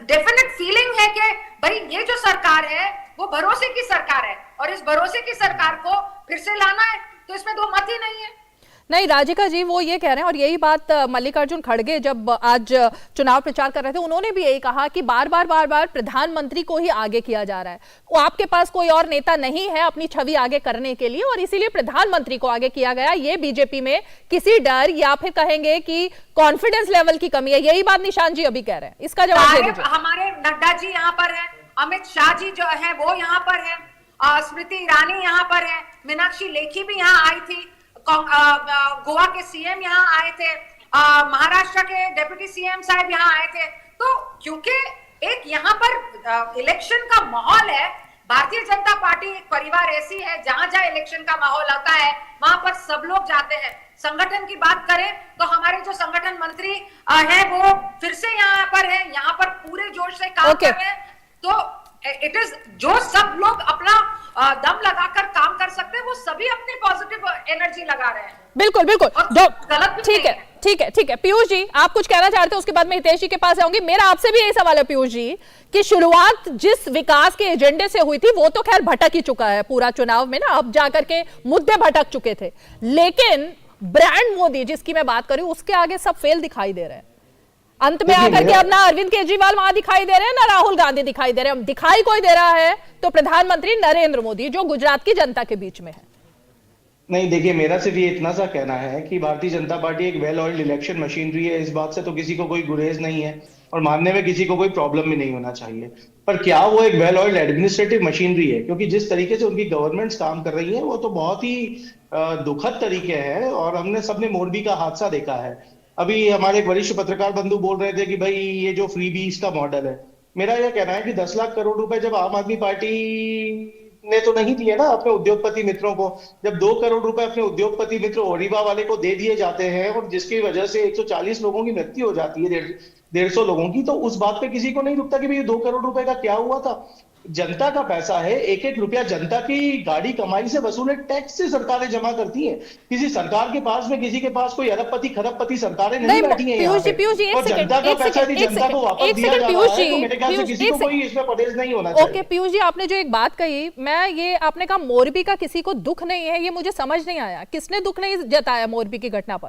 डेफिनेट फीलिंग है कि भाई ये जो सरकार है वो भरोसे की सरकार है, और इस भरोसे की सरकार को फिर से लाना है, तो इसमें दो मत ही नहीं है। नहीं राजिका जी, वो ये कह रहे हैं, और यही बात मल्लिकार्जुन खड़गे जब आज चुनाव प्रचार कर रहे थे, उन्होंने भी यही कहा कि बार बार प्रधानमंत्री को ही आगे किया जा रहा है। वो आपके पास कोई और नेता नहीं है अपनी छवि आगे करने के लिए, और इसीलिए प्रधानमंत्री को आगे किया गया। ये बीजेपी में किसी डर या फिर कहेंगे कि कॉन्फिडेंस लेवल की कमी है, यही बात निशांत जी अभी कह रहे हैं, इसका जवाब दे दीजिए। हमारे नड्डा जी यहाँ पर है, अमित शाह जी जो है वो यहाँ पर है, स्मृति ईरानी यहाँ पर है, मीनाक्षी लेखी भी यहाँ आई थी, गोवा के सीएम यहाँ आए थे, महाराष्ट्र के डिप्टी सीएम साहब यहाँ आए थे। तो क्योंकि एक यहाँ पर इलेक्शन का माहौल है, भारतीय जनता पार्टी एक परिवार ऐसी है, जहां जहां इलेक्शन का माहौल आता है वहां पर सब लोग जाते हैं। संगठन की बात करें तो हमारे जो संगठन मंत्री हैं वो फिर से यहाँ पर है, यहाँ पर पूरे जोश से काम कर रहे हैं। तो इट इज जो सब लोग अपना दम लगाकर काम कर सकते हैं, वो सभी अपनी पॉजिटिव एनर्जी लगा रहे हैं। बिल्कुल गलत ठीक है। ठीक है पीयूष जी, आप कुछ कहना चाहते हैं, उसके बाद मैं हितेश जी के पास आऊंगी। मेरा आपसे भी यही सवाल है पीयूष जी कि शुरुआत जिस विकास के एजेंडे से हुई थी वो तो खैर भटक ही चुका है पूरा चुनाव में ना, अब जाकर के मुद्दे भटक चुके थे, लेकिन ब्रांड मोदी जिसकी मैं बात करूं उसके आगे सब फेल दिखाई दे रहे हैं। अंत में आकर के अब ना अरविंद केजरीवाल वहां दिखाई दे रहे हैं, ना राहुल गांधी दिखाई दे रहे हैं। दिखाई कोई दे रहा है तो प्रधानमंत्री नरेंद्र मोदी, जो गुजरात की जनता के बीच में है। नहीं, देखिए, मेरा सिर्फ ये इतना सा कहना है कि भारतीय जनता पार्टी एक वेल ऑयल्ड इलेक्शन मशीनरी है, इस बात से तो किसी को कोई गुरेज नहीं है और मानने में किसी को कोई प्रॉब्लम भी नहीं होना चाहिए। पर क्या वो एक वेल ऑयल्ड एडमिनिस्ट्रेटिव मशीनरी है? क्योंकि जिस तरीके से उनकी गवर्नमेंट्स काम कर रही है वो तो बहुत ही दुखद तरीके हैं, और हमने सबने मोरबी का हादसा देखा है। अभी हमारे एक वरिष्ठ पत्रकार बंधु बोल रहे थे कि भाई ये जो फ्रीबीज का मॉडल है, मेरा यह कहना है कि 10 लाख करोड़ रुपए जब आम आदमी पार्टी ने तो नहीं दिए ना अपने उद्योगपति मित्रों को, जब 2 करोड़ रुपए अपने उद्योगपति मित्र ओरिबा वाले को दे दिए जाते हैं और जिसकी वजह से 140 लोगों की मृत्यु हो जाती है, 150 लोगों की, तो उस बात पे किसी को नहीं रुकता कि भाई ये 2 करोड़ रुपए का क्या हुआ था। जनता का पैसा है, एक एक रुपया जनता की गाड़ी कमाई से वसूले टैक्स से सरकारें जमा करती हैं। किसी सरकार के पास में किसी के पास कोई अरबपति खरबपति सरकारें नहीं बैठी हैं यहाँ पे, और जनता का पैसा यदि जनता को वापस दिया जा रहा है तो मेरे ख्याल से किसी को कोई इसमें परहेज नहीं होना चाहिए। ओके पीयूष जी, आपने जो एक बात कही, मैं ये आपने कहा मोरबी का किसी को दुख नहीं है, ये मुझे समझ नहीं आया, किसने दुख नहीं जताया मोरबी की घटना पर?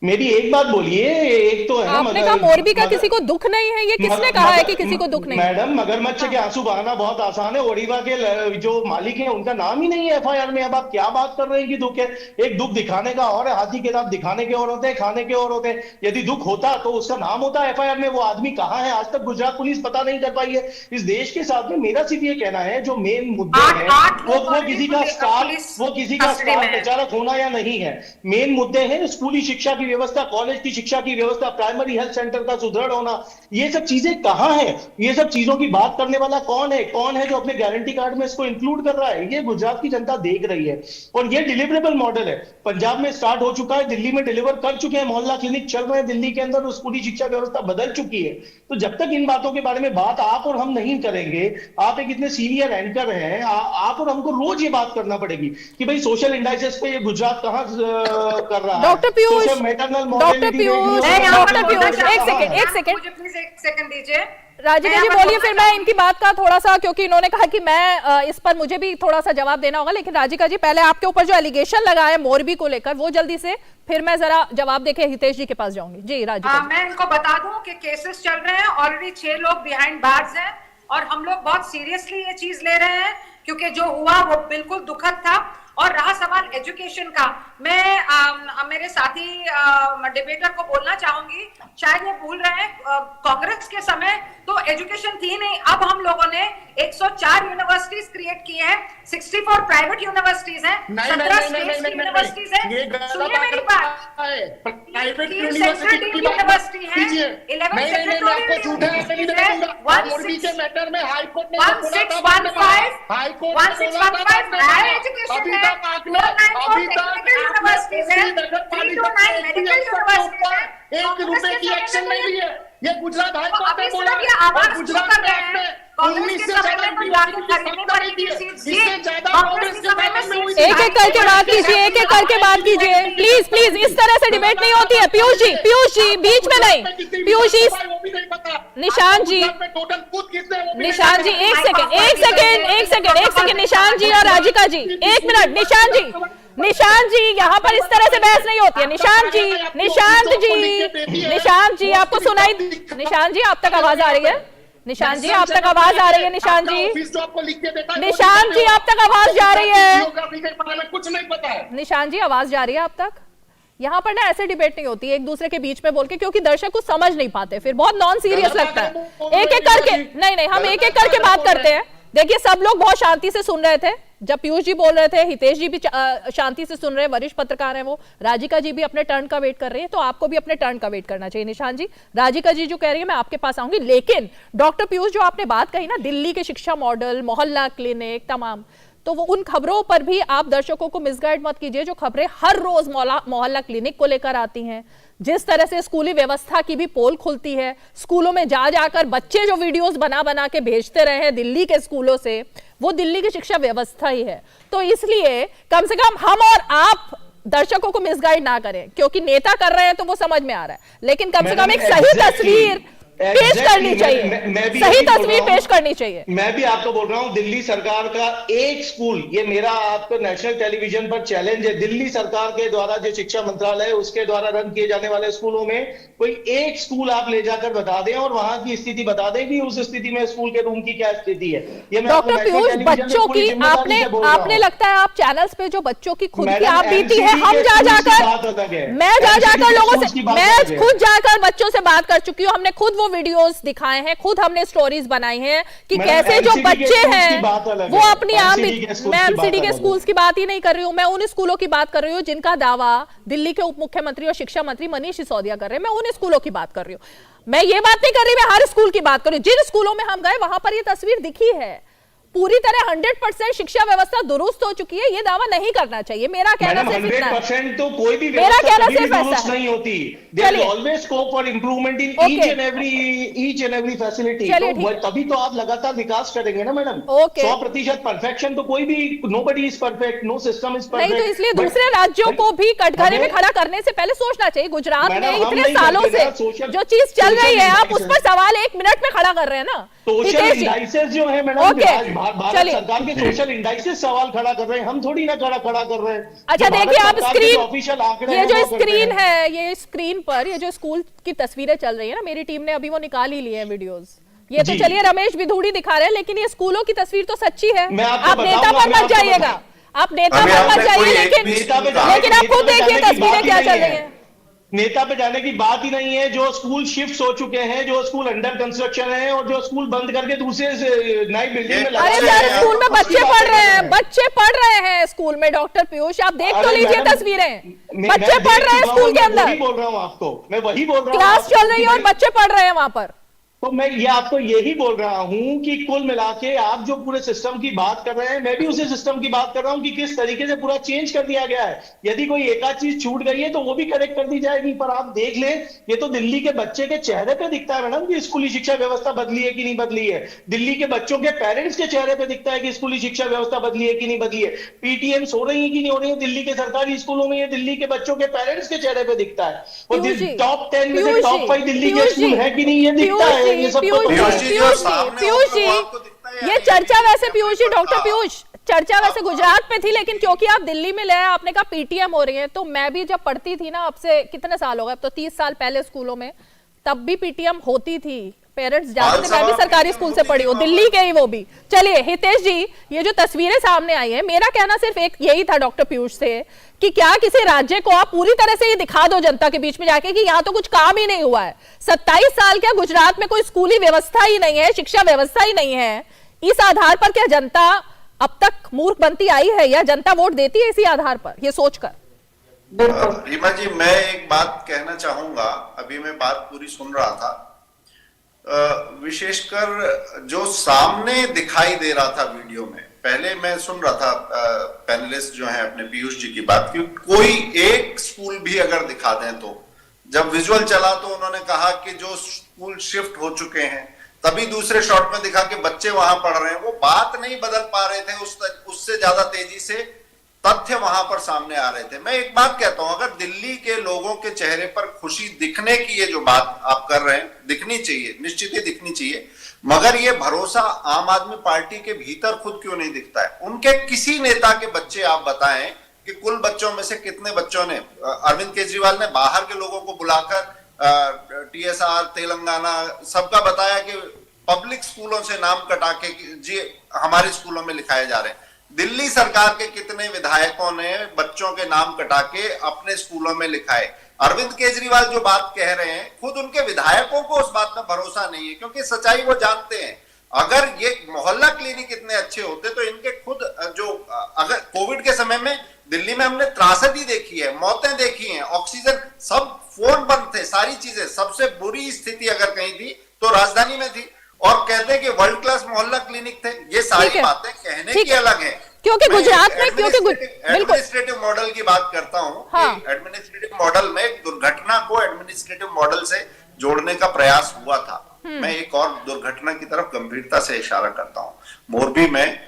मेरी एक बात बोलिए, एक तो है आपने कहा मोरबी का किसी को दुख नहीं है, ये किसने कहा है कि किसी को दुख नहीं? मैडम, मगरमच्छ के आंसू बहाना बहुत आसान है। ओडिशा के जो मालिक हैं उनका नाम ही नहीं है एफआईआर में। अब आप क्या बात कर रहे हैं कि दुख है? एक दुख दिखाने का और है, हाथी के दांत दिखाने के और होते हैं, खाने के और होते हैं। यदि दुख होता तो उसका नाम होता एफआईआर में। वो आदमी कहाँ है आज तक गुजरात पुलिस पता नहीं कर पाई है। इस देश के साथ में मेरा सिर्फ ये कहना है, जो मेन मुद्दे हैं वो किसी का स्टार प्रचारक होना या नहीं है। मेन मुद्दे हैं स्कूली शिक्षा की व्यवस्था, कॉलेज की शिक्षा की व्यवस्था, प्राइमरी हेल्थ सेंटर का सुदृढ़ होना। ये सब चीजें कहां है? ये सब चीजों की बात करने वाला कौन है? कौन है जो अपने गारंटी कार्ड में इसको इंक्लूड कर रहा है? ये गुजरात की जनता देख रही है और ये डिलीवरेबल मॉडल है। पंजाब में स्टार्ट हो चुका है, दिल्ली में डिलीवर कर चुके हैं, मोहल्ला क्लिनिक चल रहे हैं दिल्ली के अंदर, स्कूली शिक्षा व्यवस्था बदल चुकी है। तो जब तक इन बातों के बारे में बात आप और हम नहीं करेंगे, आप एक इतने सीनियर एंकर हैं, आप और हमको रोज ये बात करना पड़ेगी कि भाई सोशल इंडाइसेस पे ये गुजरात कहां कर रहा है। Doctor Piyush, maternal doctor Piyush, एक सेकंड दीजिए। राजिका जी बोलिए, फिर मैं इनकी बात का थोड़ा सा, क्योंकि इन्होंने कहा कि मैं इस पर मुझे भी थोड़ा सा जवाब देना होगा, लेकिन राजिका जी पहले आपके ऊपर जो एलिगेशन लगा है मोरबी को लेकर वो जल्दी से, फिर मैं जरा जवाब देके हितेश जी के पास जाऊंगी। जी राजिका जी। मैं इनको बता दूं कि केसेस चल रहे हैं, ऑलरेडी 6 लोग बिहाइंड बार्स हैं और हम लोग बहुत सीरियसली ये चीज ले रहे हैं, क्योंकि जो हुआ वो बिल्कुल दुखद था। और रहा सवाल एजुकेशन का, मैं मेरे साथी डिबेटर को बोलना चाहूंगी, शायद ये भूल रहे हैं, कांग्रेस के समय तो एजुकेशन थी नहीं। अब हम लोगों ने 104 यूनिवर्सिटीज क्रिएट की हैं, 64 प्राइवेट यूनिवर्सिटीज हैं, 17 स्टेट यूनिवर्सिटीज हैं। सुनिए मेरी बात, प्राइवेट यूनिवर्सिटी की यूनिवर्सिटी है, 11 सेक्रेटरी है, 1615 मैटर में हाई कोर्ट ने 1615 एजुकेशन है, अभी तक एक रुपए की एक्शन नहीं ली है। ये गुजरात हाई कोर्ट ने बोला है, गुजरात में आपने 19 से ज्यादा एक एक करके बात कीजिए, एक एक करके बात कीजिए, प्लीज प्लीज, इस तरह से डिबेट नहीं होती है। पीयूष जी बीच में नहीं, पीयूष जी, निशांत जी, निशांत जी, एक सेकंड, निशांत जी और राजिका जी, एक मिनट। निशांत जी यहाँ पर इस तरह से बहस नहीं होती है। निशांत जी आपको सुनाई, निशांत जी आप तक आवाज आ रही है? निशांत जी आप तक आवाज आ रही है? निशांत जी आप तक आवाज जा रही है? कुछ नहीं पता है। निशांत जी आवाज जा रही है आप तक? यहाँ पर ना ऐसे डिबेट नहीं होती है एक दूसरे के बीच में बोल के, क्योंकि दर्शक कुछ समझ नहीं पाते, फिर बहुत नॉन सीरियस लगता है। एक एक करके नहीं, हम एक एक करके बात करते हैं। देखिए सब लोग बहुत शांति से सुन रहे थे जब पीयूष जी बोल रहे थे, हितेश जी भी शांति से सुन रहे हैं, वरिष्ठ पत्रकार हैं वो, राजिका जी भी अपने टर्न का वेट कर रही है, तो आपको भी अपने टर्न का वेट करना चाहिए। निशांत जी, राजिका जी जो कह रही है मैं आपके पास आऊंगी, लेकिन डॉक्टर पीयूष जो आपने बात कही ना, दिल्ली के शिक्षा मॉडल, मोहल्ला क्लिनिक तमाम, तो वो उन खबरों पर भी आप दर्शकों को मिसगाइड मत कीजिए जो खबरें हर रोज मोहल्ला क्लिनिक को लेकर आती हैं। जिस तरह से स्कूली व्यवस्था की भी पोल खुलती है, स्कूलों में जाकर बच्चे जो वीडियोस बना के भेजते रहे हैं दिल्ली के स्कूलों से, वो दिल्ली की शिक्षा व्यवस्था ही है। तो इसलिए कम से कम हम और आप दर्शकों को मिसगाइड ना करें, क्योंकि नेता कर रहे हैं तो वो समझ में आ रहा है, लेकिन कम से कम एक सही तस्वीर पेश करनी चाहिए, सही तस्वीर पेश करनी चाहिए। मैं भी आपको बोल रहा हूं, दिल्ली सरकार का एक स्कूल, ये मेरा आपको नेशनल टेलीविजन पर चैलेंज है, दिल्ली सरकार के द्वारा जो शिक्षा मंत्रालय है उसके द्वारा रन किए जाने वाले स्कूलों में कोई एक स्कूल आप ले जाकर बता दें और वहां की स्थिति बता दें कि उस स्थिति में स्कूल के रूम की क्या स्थिति है। ये डॉक्टर पीयूष, बच्चों की आपने लगता है आप चैनल्स पे जो बच्चों की खुद की आप बीती है, हम जा जाकर मैं जा जाकर लोगों से, मैं खुद जाकर बच्चों से बात कर चुकी हूँ, हमने खुद वो वीडियोस दिखाए हैं, खुद हमने स्टोरीज बनाई हैं कि कैसे जो बच्चे हैं वो अपनी आप, मैं एमसीडी के स्कूल्स की बात ही नहीं कर रही हूं, मैं उन स्कूलों की बात कर रही हूं जिनका दावा दिल्ली के उप मुख्यमंत्री और शिक्षा मंत्री मनीष सिसोदिया कर रहे हैं, मैं उन स्कूलों की बात कर रही हूं। मैं ये बात नहीं कर रही, मैं हर स्कूल की बात कर रही हूं। जिन स्कूलों में हम गए वहां पर ये तस्वीर दिखी है, पूरी तरह 100% शिक्षा व्यवस्था दुरुस्त हो चुकी है, ये दावा नहीं करना चाहिए। मेरा कहना सिर्फ इतना है, 100% तो कोई भी मेरा कहना सिर्फ ऐसा नहीं होती, there is always scope for improvement in each and every facility. तो तभी तो आप लगातार विकास करेंगे ना मैडम। 100% परफेक्शन तो कोई भी, nobody is perfect, no system is perfect. नहीं तो इसलिए दूसरे राज्यों को भी कटघरे में खड़ा करने से पहले सोचना चाहिए। गुजरात में इतने सालों से जो चीज चल रही है, आप उस पर सवाल 1 मिनट में खड़ा कर रहे हैं ना। सोशल इंडाइसेस जो है मैडम, भारत सरकार के सोशल इंडाइसेस सवाल खड़ा कर रहे हैं, हम थोड़ी ना खड़ा कर रहे हैं। अच्छा देखिए, आप स्क्रीन, ऑफिशियल आंकड़े, ये जो स्क्रीन है, ये स्क्रीन पर ये जो स्कूल की तस्वीरें चल रही है ना, मेरी टीम ने अभी वो निकाल ही ली है वीडियोस। ये तो चलिए रमेश विधूड़ी दिखा रहे हैं, लेकिन ये स्कूलों की तस्वीर तो सच्ची है। आप नेता पर मत जाइएगा, आप नेता पर मत जाइए, लेकिन आप खुद देखिए तस्वीरें क्या चल रही है। नेता पे जाने की बात ही नहीं है। जो स्कूल शिफ्ट हो चुके हैं, जो स्कूल अंडर कंस्ट्रक्शन है और जो स्कूल बंद करके दूसरे नई बिल्डिंग में लगा, अरे यार स्कूल में बच्चे पढ़ रहे हैं, बच्चे पढ़ रहे हैं स्कूल में। डॉक्टर पीयूष, आप देख तो लीजिए तस्वीरें, बच्चे पढ़ रहे हैं स्कूल के अंदर। बोल रहा हूँ आपको, मैं वही बोल रहा हूँ, क्लास चल रही है और बच्चे पढ़ रहे हैं वहां पर। तो मैं ये आपको यही बोल रहा हूं कि कुल मिला के आप जो पूरे सिस्टम की बात कर रहे हैं, मैं भी उसी सिस्टम की बात कर रहा हूं कि किस तरीके से पूरा चेंज कर दिया गया है। यदि कोई एक आध चीज छूट गई है तो वो भी करेक्ट कर दी जाएगी, पर आप देख लें, ये तो दिल्ली के बच्चे के चेहरे पे दिखता है मैडम कि स्कूली शिक्षा व्यवस्था बदली है कि नहीं बदली है। दिल्ली के बच्चों के पेरेंट्स के चेहरे पे दिखता है कि स्कूली शिक्षा व्यवस्था बदली है कि नहीं बदली है। पीटीएम्स हो रही है कि नहीं हो रही है दिल्ली के सरकारी स्कूलों में, ये दिल्ली के बच्चों के पेरेंट्स के चेहरे पे दिखता है। और टॉप 10 में से टॉप 5 दिल्ली के स्कूल है कि नहीं, ये दिखता है। ये सब पीयूष जी, ये चर्चा वैसे पीयूष जी, डॉक्टर पीयूष, चर्चा वैसे गुजरात में थी, लेकिन क्योंकि आप दिल्ली में ले आए, आपने कहा पीटीएम हो रही है, तो मैं भी जब पढ़ती थी ना, अब से कितने साल हो गए, अब तो 30 साल पहले स्कूलों में, तब भी पीटीएम होती थी, पेरेंट्स जाते थे। मैं भी सरकारी स्कूल से पढ़ी हूँ, दिल्ली के ही वो भी। चलिए हितेश जी, ये जो तस्वीरें सामने आई है, मेरा कहना सिर्फ एक यही था डॉक्टर पीयूष से कि क्या किसी राज्य को आप पूरी तरह से ये दिखा दो जनता के बीच में जाके कि यहाँ तो कुछ काम ही नहीं हुआ है। 27 साल क्या गुजरात में कोई स्कूली व्यवस्था ही नहीं है, शिक्षा व्यवस्था ही नहीं है। इस आधार पर क्या जनता अब तक मूर्ख बनती आई है, या जनता वोट देती है इसी आधार पर, ये सोचकर? रीमा जी, मैं एक बात कहना चाहूंगा, अभी मैं बात पूरी सुन रहा था, विशेषकर जो सामने दिखाई दे रहा था वीडियो में, पहले मैं सुन रहा था पैनलिस्ट जो है अपने पीयूष जी की बात की, कोई एक स्कूल भी अगर दिखा दें, तो जब विजुअल चला तो उन्होंने कहा कि जो स्कूल शिफ्ट हो चुके हैं, तभी दूसरे शॉट में दिखा कि बच्चे वहां पढ़ रहे हैं। वो बात नहीं बदल पा रहे थे, उससे ज्यादा तेजी से तथ्य वहां पर सामने आ रहे थे। मैं एक बात कहता हूं, अगर दिल्ली के लोगों के चेहरे पर खुशी दिखने की ये जो बात आप कर रहे हैं, दिखनी चाहिए, निश्चित ही दिखनी चाहिए, मगर ये भरोसा आम आदमी पार्टी के भीतर खुद क्यों नहीं दिखता है? उनके किसी नेता के बच्चे आप बताएं कि कुल बच्चों में से कितने बच्चों ने, अरविंद केजरीवाल ने बाहर के लोगों को बुलाकर टीएसआर, तेलंगाना सबका बताया कि पब्लिक स्कूलों से नाम कटा के जी हमारे स्कूलों में लिखाए जा रहे हैं। दिल्ली सरकार के कितने विधायकों ने बच्चों के नाम कटा के अपने स्कूलों में लिखाए? अरविंद केजरीवाल जो बात कह रहे हैं, खुद उनके विधायकों को उस बात में भरोसा नहीं है, क्योंकि सच्चाई वो जानते हैं। अगर ये मोहल्ला क्लिनिक इतने अच्छे होते तो इनके खुद जो, अगर कोविड के समय में दिल्ली में हमने त्रासदी देखी है, मौतें देखी हैं, ऑक्सीजन, सब फोन बंद थे, सारी चीजें, सबसे बुरी स्थिति अगर कहीं थी तो राजधानी में थी, और कहते हैं कि वर्ल्ड क्लास मोहल्ला क्लिनिक थे। ये सारी बातें कहने की अलग है, क्योंकि गुजरात में, क्योंकि एडमिनिस्ट्रेटिव मॉडल की बात करता हूं। हाँ। एडमिनिस्ट्रेटिव मॉडल में दुर्घटना को एडमिनिस्ट्रेटिव मॉडल से जोड़ने का प्रयास हुआ था। मैं एक और दुर्घटना की तरफ गंभीरता से इशारा करता हूं। मोरबी में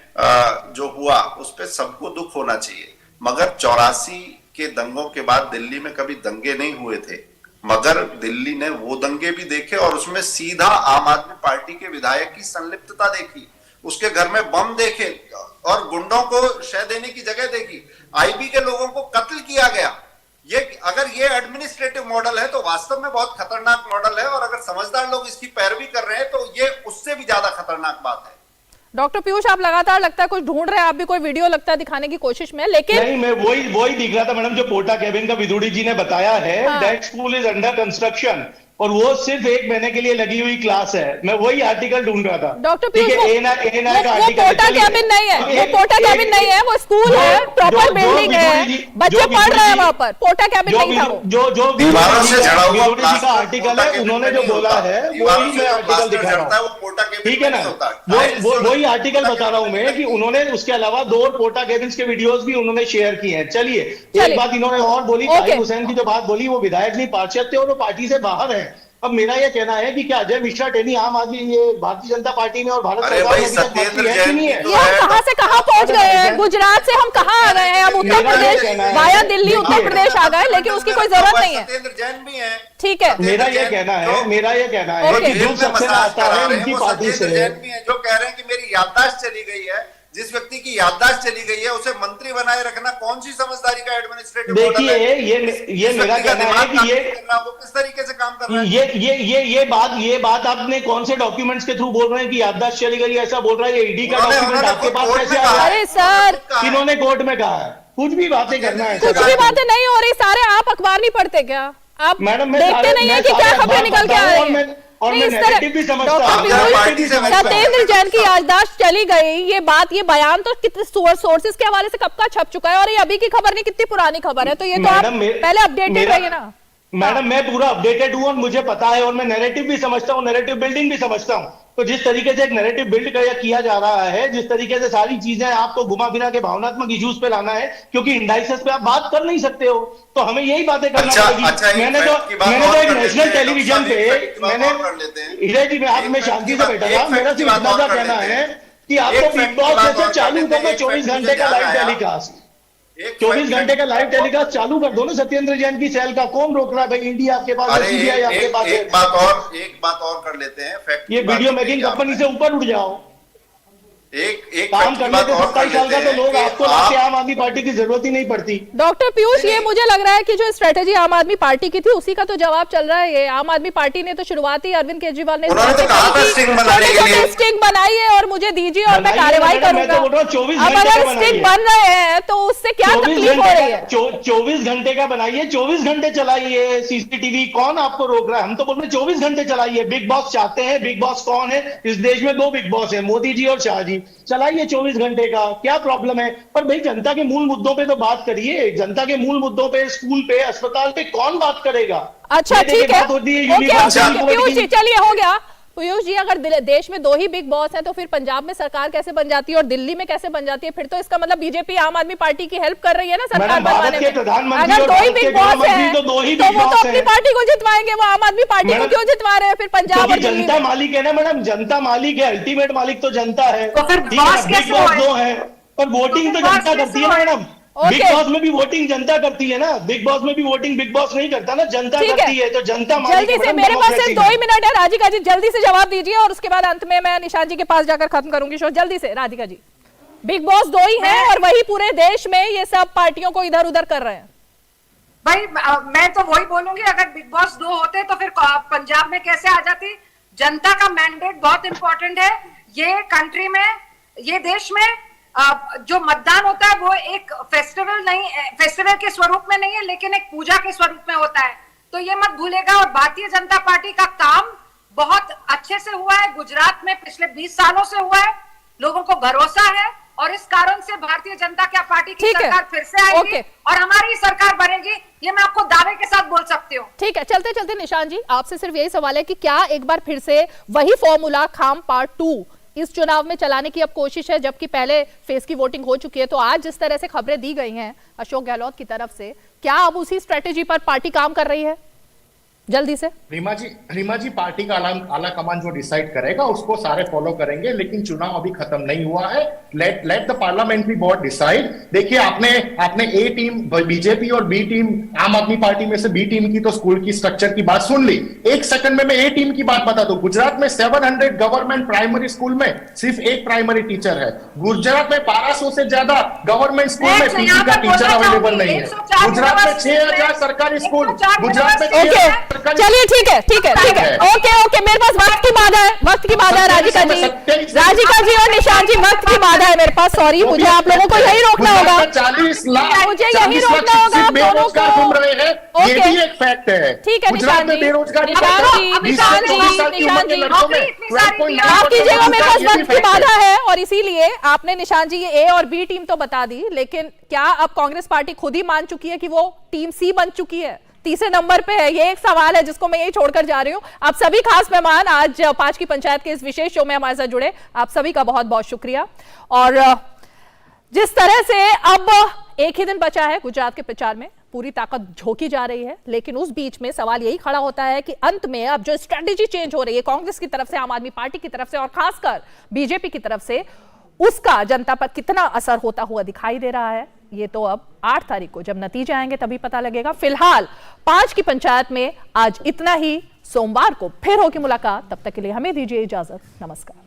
जो हुआ उस पर सबको दुख होना चाहिए, मगर 84 के दंगों के बाद दिल्ली में कभी दंगे नहीं हुए थे, मगर दिल्ली ने वो दंगे भी देखे और उसमें सीधा आम आदमी पार्टी के विधायक की संलिप्तता देखी, उसके घर में बम देखे और गुंडों को शह देने की जगह देखी, आईबी के लोगों को कत्ल किया गया। ये अगर ये एडमिनिस्ट्रेटिव मॉडल है तो वास्तव में बहुत खतरनाक मॉडल है, और अगर समझदार लोग इसकी पैरवी कर रहे हैं तो ये उससे भी ज्यादा खतरनाक बात है। डॉक्टर पीयूष, आप लगातार लगता है कुछ ढूंढ रहे हैं, आप भी कोई वीडियो लगता है दिखाने की कोशिश में, लेकिन नहीं, मैं वही दिख रहा था मैडम जो पोटा कैबिन का विदुड़ी जी ने बताया है। That school is under construction और वो सिर्फ 1 महीने के लिए लगी हुई क्लास है। मैं वही आर्टिकल ढूंढ रहा था। डॉक्टर पीयूष, वो आर्टिकल पोटा कैबिन नहीं है, वो पोटा कैबिन नहीं है, वो स्कूल है, प्रॉपर बिल्डिंग है, बच्चे पढ़ रहे हैं वहां पर। पोटा कैबिन नहीं था वो। जो दीवारों से झड़ा हुआ विदुड़ी जी का आर्टिकल है, उन्होंने जो बोला है वही मैं आर्टिकल दिखा रहा हूँ, ठीक है ना। वही आर्टिकल बता रहा हूँ मैं कि उन्होंने उसके अलावा 2 पोटा कैबिन के वीडियोस भी उन्होंने शेयर किए हैं। चलिए, एक बात इन्होंने और बोली, ताहिर हुसैन की जो बात बोली, वो विधायक नहीं पार्षद थे और वो पार्टी से बाहर है। अब मेरा ये कहना है कि क्या अजय मिश्रा टेनी आम आदमी ये भारतीय जनता पार्टी में और भारत सरकार में सत्येंद्र है कि नहीं है? ये हम कहां से कहां पहुंच गए हैं? गुजरात से हम कहां आ गए हैं? हम उत्तर प्रदेश वाया दिल्ली उत्तर प्रदेश आ गए, लेकिन उसकी कोई जरूरत नहीं है। सत्येंद्र जैन भी है। ठीक है, मेरा ये कहना है कि जो सबसे आता है उनकी पार्टी से जो कह रहे हैं कि मेरी याददाश्त चली गई है। जिस व्यक्ति की याददाश्त चली गई है उसे मंत्री बनाए रखना कौन सी समझदारी का एडमिनिस्ट्रेटिव मॉडल है? देखिए, ये मेरा कहना है कि वो किस तरीके से काम कर रहा है? ये बात आपने कौन से डॉक्यूमेंट्स के थ्रू बोल रहे हैं कि याददाश्त चली गई, ऐसा बोल रहा है? ये ईडी का डॉक्यूमेंट आपके पास कैसे आ रहा है? अरे सर, किन्होंने कोर्ट में कहा है? कुछ भी बातें करना है, कुछ भी बातें नहीं हो रही। सारे आप अखबार नहीं पढ़ते क्या? आप मैडम देखते नहीं है कि क्या खबरें निकल के आ रही है? सत्येंद्र जैन की याददाश्त चली गई, ये बात, ये बयान तो कितने सोर्सेज के हवाले से कब का छप चुका है, और ये अभी की खबर नहीं, कितनी पुरानी खबर है। तो ये तो आप पहले अपडेटेड रहिए ना। मैडम, मैं पूरा अपडेटेड हूँ और मुझे पता है, और मैं नैरेटिव भी समझता हूँ, नैरेटिव बिल्डिंग भी समझता हूँ। तो जिस तरीके से एक नैरेटिव बिल्ड किया जा रहा है, जिस तरीके से सारी चीजें आपको घुमा फिरा के भावनात्मक इश्यूज पे लाना है, क्योंकि इंडाइसेस पे आप बात कर नहीं सकते हो, तो हमें यही बातें करना पड़ेगी। मैंने तो एक नेशनल टेलीविजन पे मैं शांति से बैठा था। मेरा सिर्फ इतना सा कहना है कि आपको बिग बॉस जैसे चालू करना 24 घंटे का लाइव टेलीकास्ट, 24 घंटे का लाइव टेलीकास्ट चालू कर दो ना सत्येंद्र जैन की सेल का। कौन रोक रहा है भाई? इंडिया आपके पास है, सीबीआई आपके पास है। एक बात और कर लेते हैं। ये वीडियो मेकिंग कंपनी से ऊपर उठ जाओ। एक काम करने के 27 साल का तो लोग आपको लगता है आम आदमी पार्टी की जरूरत ही नहीं पड़ती। डॉक्टर पीयूष, ये मुझे लग रहा है कि जो स्ट्रेटेजी आम आदमी पार्टी की थी उसी का तो जवाब चल रहा है। ये आम आदमी पार्टी ने तो शुरुआती अरविंद केजरीवाल ने स्टिंग बनाई है और मुझे दीजिए और मैं कार्रवाई करूंगा। अब अगर स्टिंग बन रहे हैं तो उससे क्या तकलीफ हो रही है? 24 घंटे का बनाइए, 24 घंटे चलाइए सीसीटीवी, कौन आपको रोक रहा है? हम तो बोल रहे 24 घंटे चलाइए। बिग बॉस चाहते हैं, बिग बॉस कौन है? इस देश में 2 बिग बॉस है, मोदी जी और शाह जी। चलाइए 24 घंटे का, क्या प्रॉब्लम है? पर भाई जनता के मूल मुद्दों पे तो बात करिए। जनता के मूल मुद्दों पे, स्कूल पे, अस्पताल पे कौन बात करेगा? अच्छा, ठीक है, पीयूष जी, चलिए हो गया। पीयूष जी, अगर देश में 2 ही बिग बॉस हैं तो फिर पंजाब में सरकार कैसे बन जाती है और दिल्ली में कैसे बन जाती है? फिर तो इसका मतलब बीजेपी आम आदमी पार्टी की हेल्प कर रही है ना सरकार बनवाने में। अगर 2 ही बिग बॉस हैं तो वो तो अपनी पार्टी को जितवाएंगे, वो आम आदमी पार्टी को क्यों जितवा रहे हैं फिर पंजाब और दिल्ली? जनता मालिक है ना मैडम, जनता मालिक है, अल्टीमेट मालिक तो जनता है। तो फिर बिग बॉस 2 है पर वोटिंग तो जनता करती है ना मैडम। बिग बॉस में भी वोटिंग जनता करती है ना, बिग बॉस में भी वोटिंग बिग बॉस नहीं करता ना, जनता करती है। तो जनता जल्दी से, मेरे पास सिर्फ 2 ही मिनट है, राधिका जी जल्दी से जवाब दीजिए और उसके बाद अंत में मैं निशान जी के पास जाकर खत्म करूंगी शो। जल्दी से राधिका जी, बिग बॉस 2 ही हैं और वही पूरे देश में ये सब पार्टियों को इधर उधर कर रहे हैं। भाई मैं तो वही बोलूंगी, अगर बिग बॉस 2 होते तो फिर पंजाब में कैसे आ जाती? जनता का मैंडेट बहुत इंपॉर्टेंट है। ये कंट्री में, ये देश में जो मतदान होता है वो एक फेस्टिवल के स्वरूप में नहीं है, लेकिन एक पूजा के स्वरूप में होता है। तो ये मत भूलेगा। और भारतीय जनता पार्टी का काम बहुत अच्छे से हुआ है, गुजरात में पिछले 20 सालों से हुआ है, लोगों को भरोसा है और इस कारण से भारतीय जनता पार्टी की सरकार फिर से आएगी और हमारी सरकार बनेगी, ये मैं आपको दावे के साथ बोल सकती हूँ। ठीक है, चलते चलते निशान जी, आपसे सिर्फ यही सवाल है कि क्या एक बार फिर से वही फॉर्मूला खाम पार्ट 2 इस चुनाव में चलाने की अब कोशिश है, जबकि पहले फेज की वोटिंग हो चुकी है? तो आज जिस तरह से खबरें दी गई हैं अशोक गहलोत की तरफ से, क्या अब उसी स्ट्रेटेजी पर पार्टी काम कर रही है? जल्दी से। रीमा जी पार्टी का आला कमान जो डिसाइड करेगा उसको सारे फॉलो करेंगे, लेकिन चुनाव अभी खत्म नहीं हुआ है। Let the parliamentary board decide. देखिए आपने ए टीम बीजेपी और बी टीम आम आदमी पार्टी में से बी टीम की तो स्कूल की स्ट्रक्चर की बात सुन ली। एक सेकंड में मैं ए टीम की बात बता दूं। गुजरात में 700 गवर्नमेंट प्राइमरी स्कूल में सिर्फ एक प्राइमरी टीचर है। गुजरात में 1200 से ज्यादा गवर्नमेंट स्कूल में पीजी का टीचर अवेलेबल नहीं है। गुजरात में 6000 सरकारी स्कूल, गुजरात में चलिए ठीक है ओके मेरे पास वक्त की बाधा है राधिका जी और निशांत जी, वक्त की बाधा है मेरे पास। सॉरी, मुझे आप लोगों को यही रोकना होगा, 40 लाख मुझे यही रोकना होगा आप दोनों को। घूम रहे हैं, ये भी एक फैक्ट है। ठीक है निशांत जी, माफ कीजिएगा मेरे पास वक्त की बाधा है और इसीलिए आपने निशांत जी ये ए और बी टीम तो बता दी, लेकिन क्या अब कांग्रेस पार्टी खुद ही मान चुकी है कि वो टीम सी बन चुकी है, तीसरे नंबर पे है? ये एक सवाल है जिसको मैं यही छोड़कर जा रही हूं। आप सभी खास मेहमान आज 5 की पंचायत के इस विशेष शो में हमारे साथ जुड़े, आप सभी का बहुत बहुत शुक्रिया। और जिस तरह से अब एक ही दिन बचा है गुजरात के प्रचार में, पूरी ताकत झोंकी जा रही है, लेकिन उस बीच में सवाल यही खड़ा होता है कि अंत में अब जो स्ट्रेटेजी चेंज हो रही है कांग्रेस की तरफ से, आम आदमी पार्टी की तरफ से और खासकर बीजेपी की तरफ से, उसका जनता पर कितना असर होता हुआ दिखाई दे रहा है, ये तो अब 8 तारीख को जब नतीजे आएंगे तभी पता लगेगा। फिलहाल 5 की पंचायत में आज इतना ही। सोमवार को फिर होगी मुलाकात, तब तक के लिए हमें दीजिए इजाजत। नमस्कार।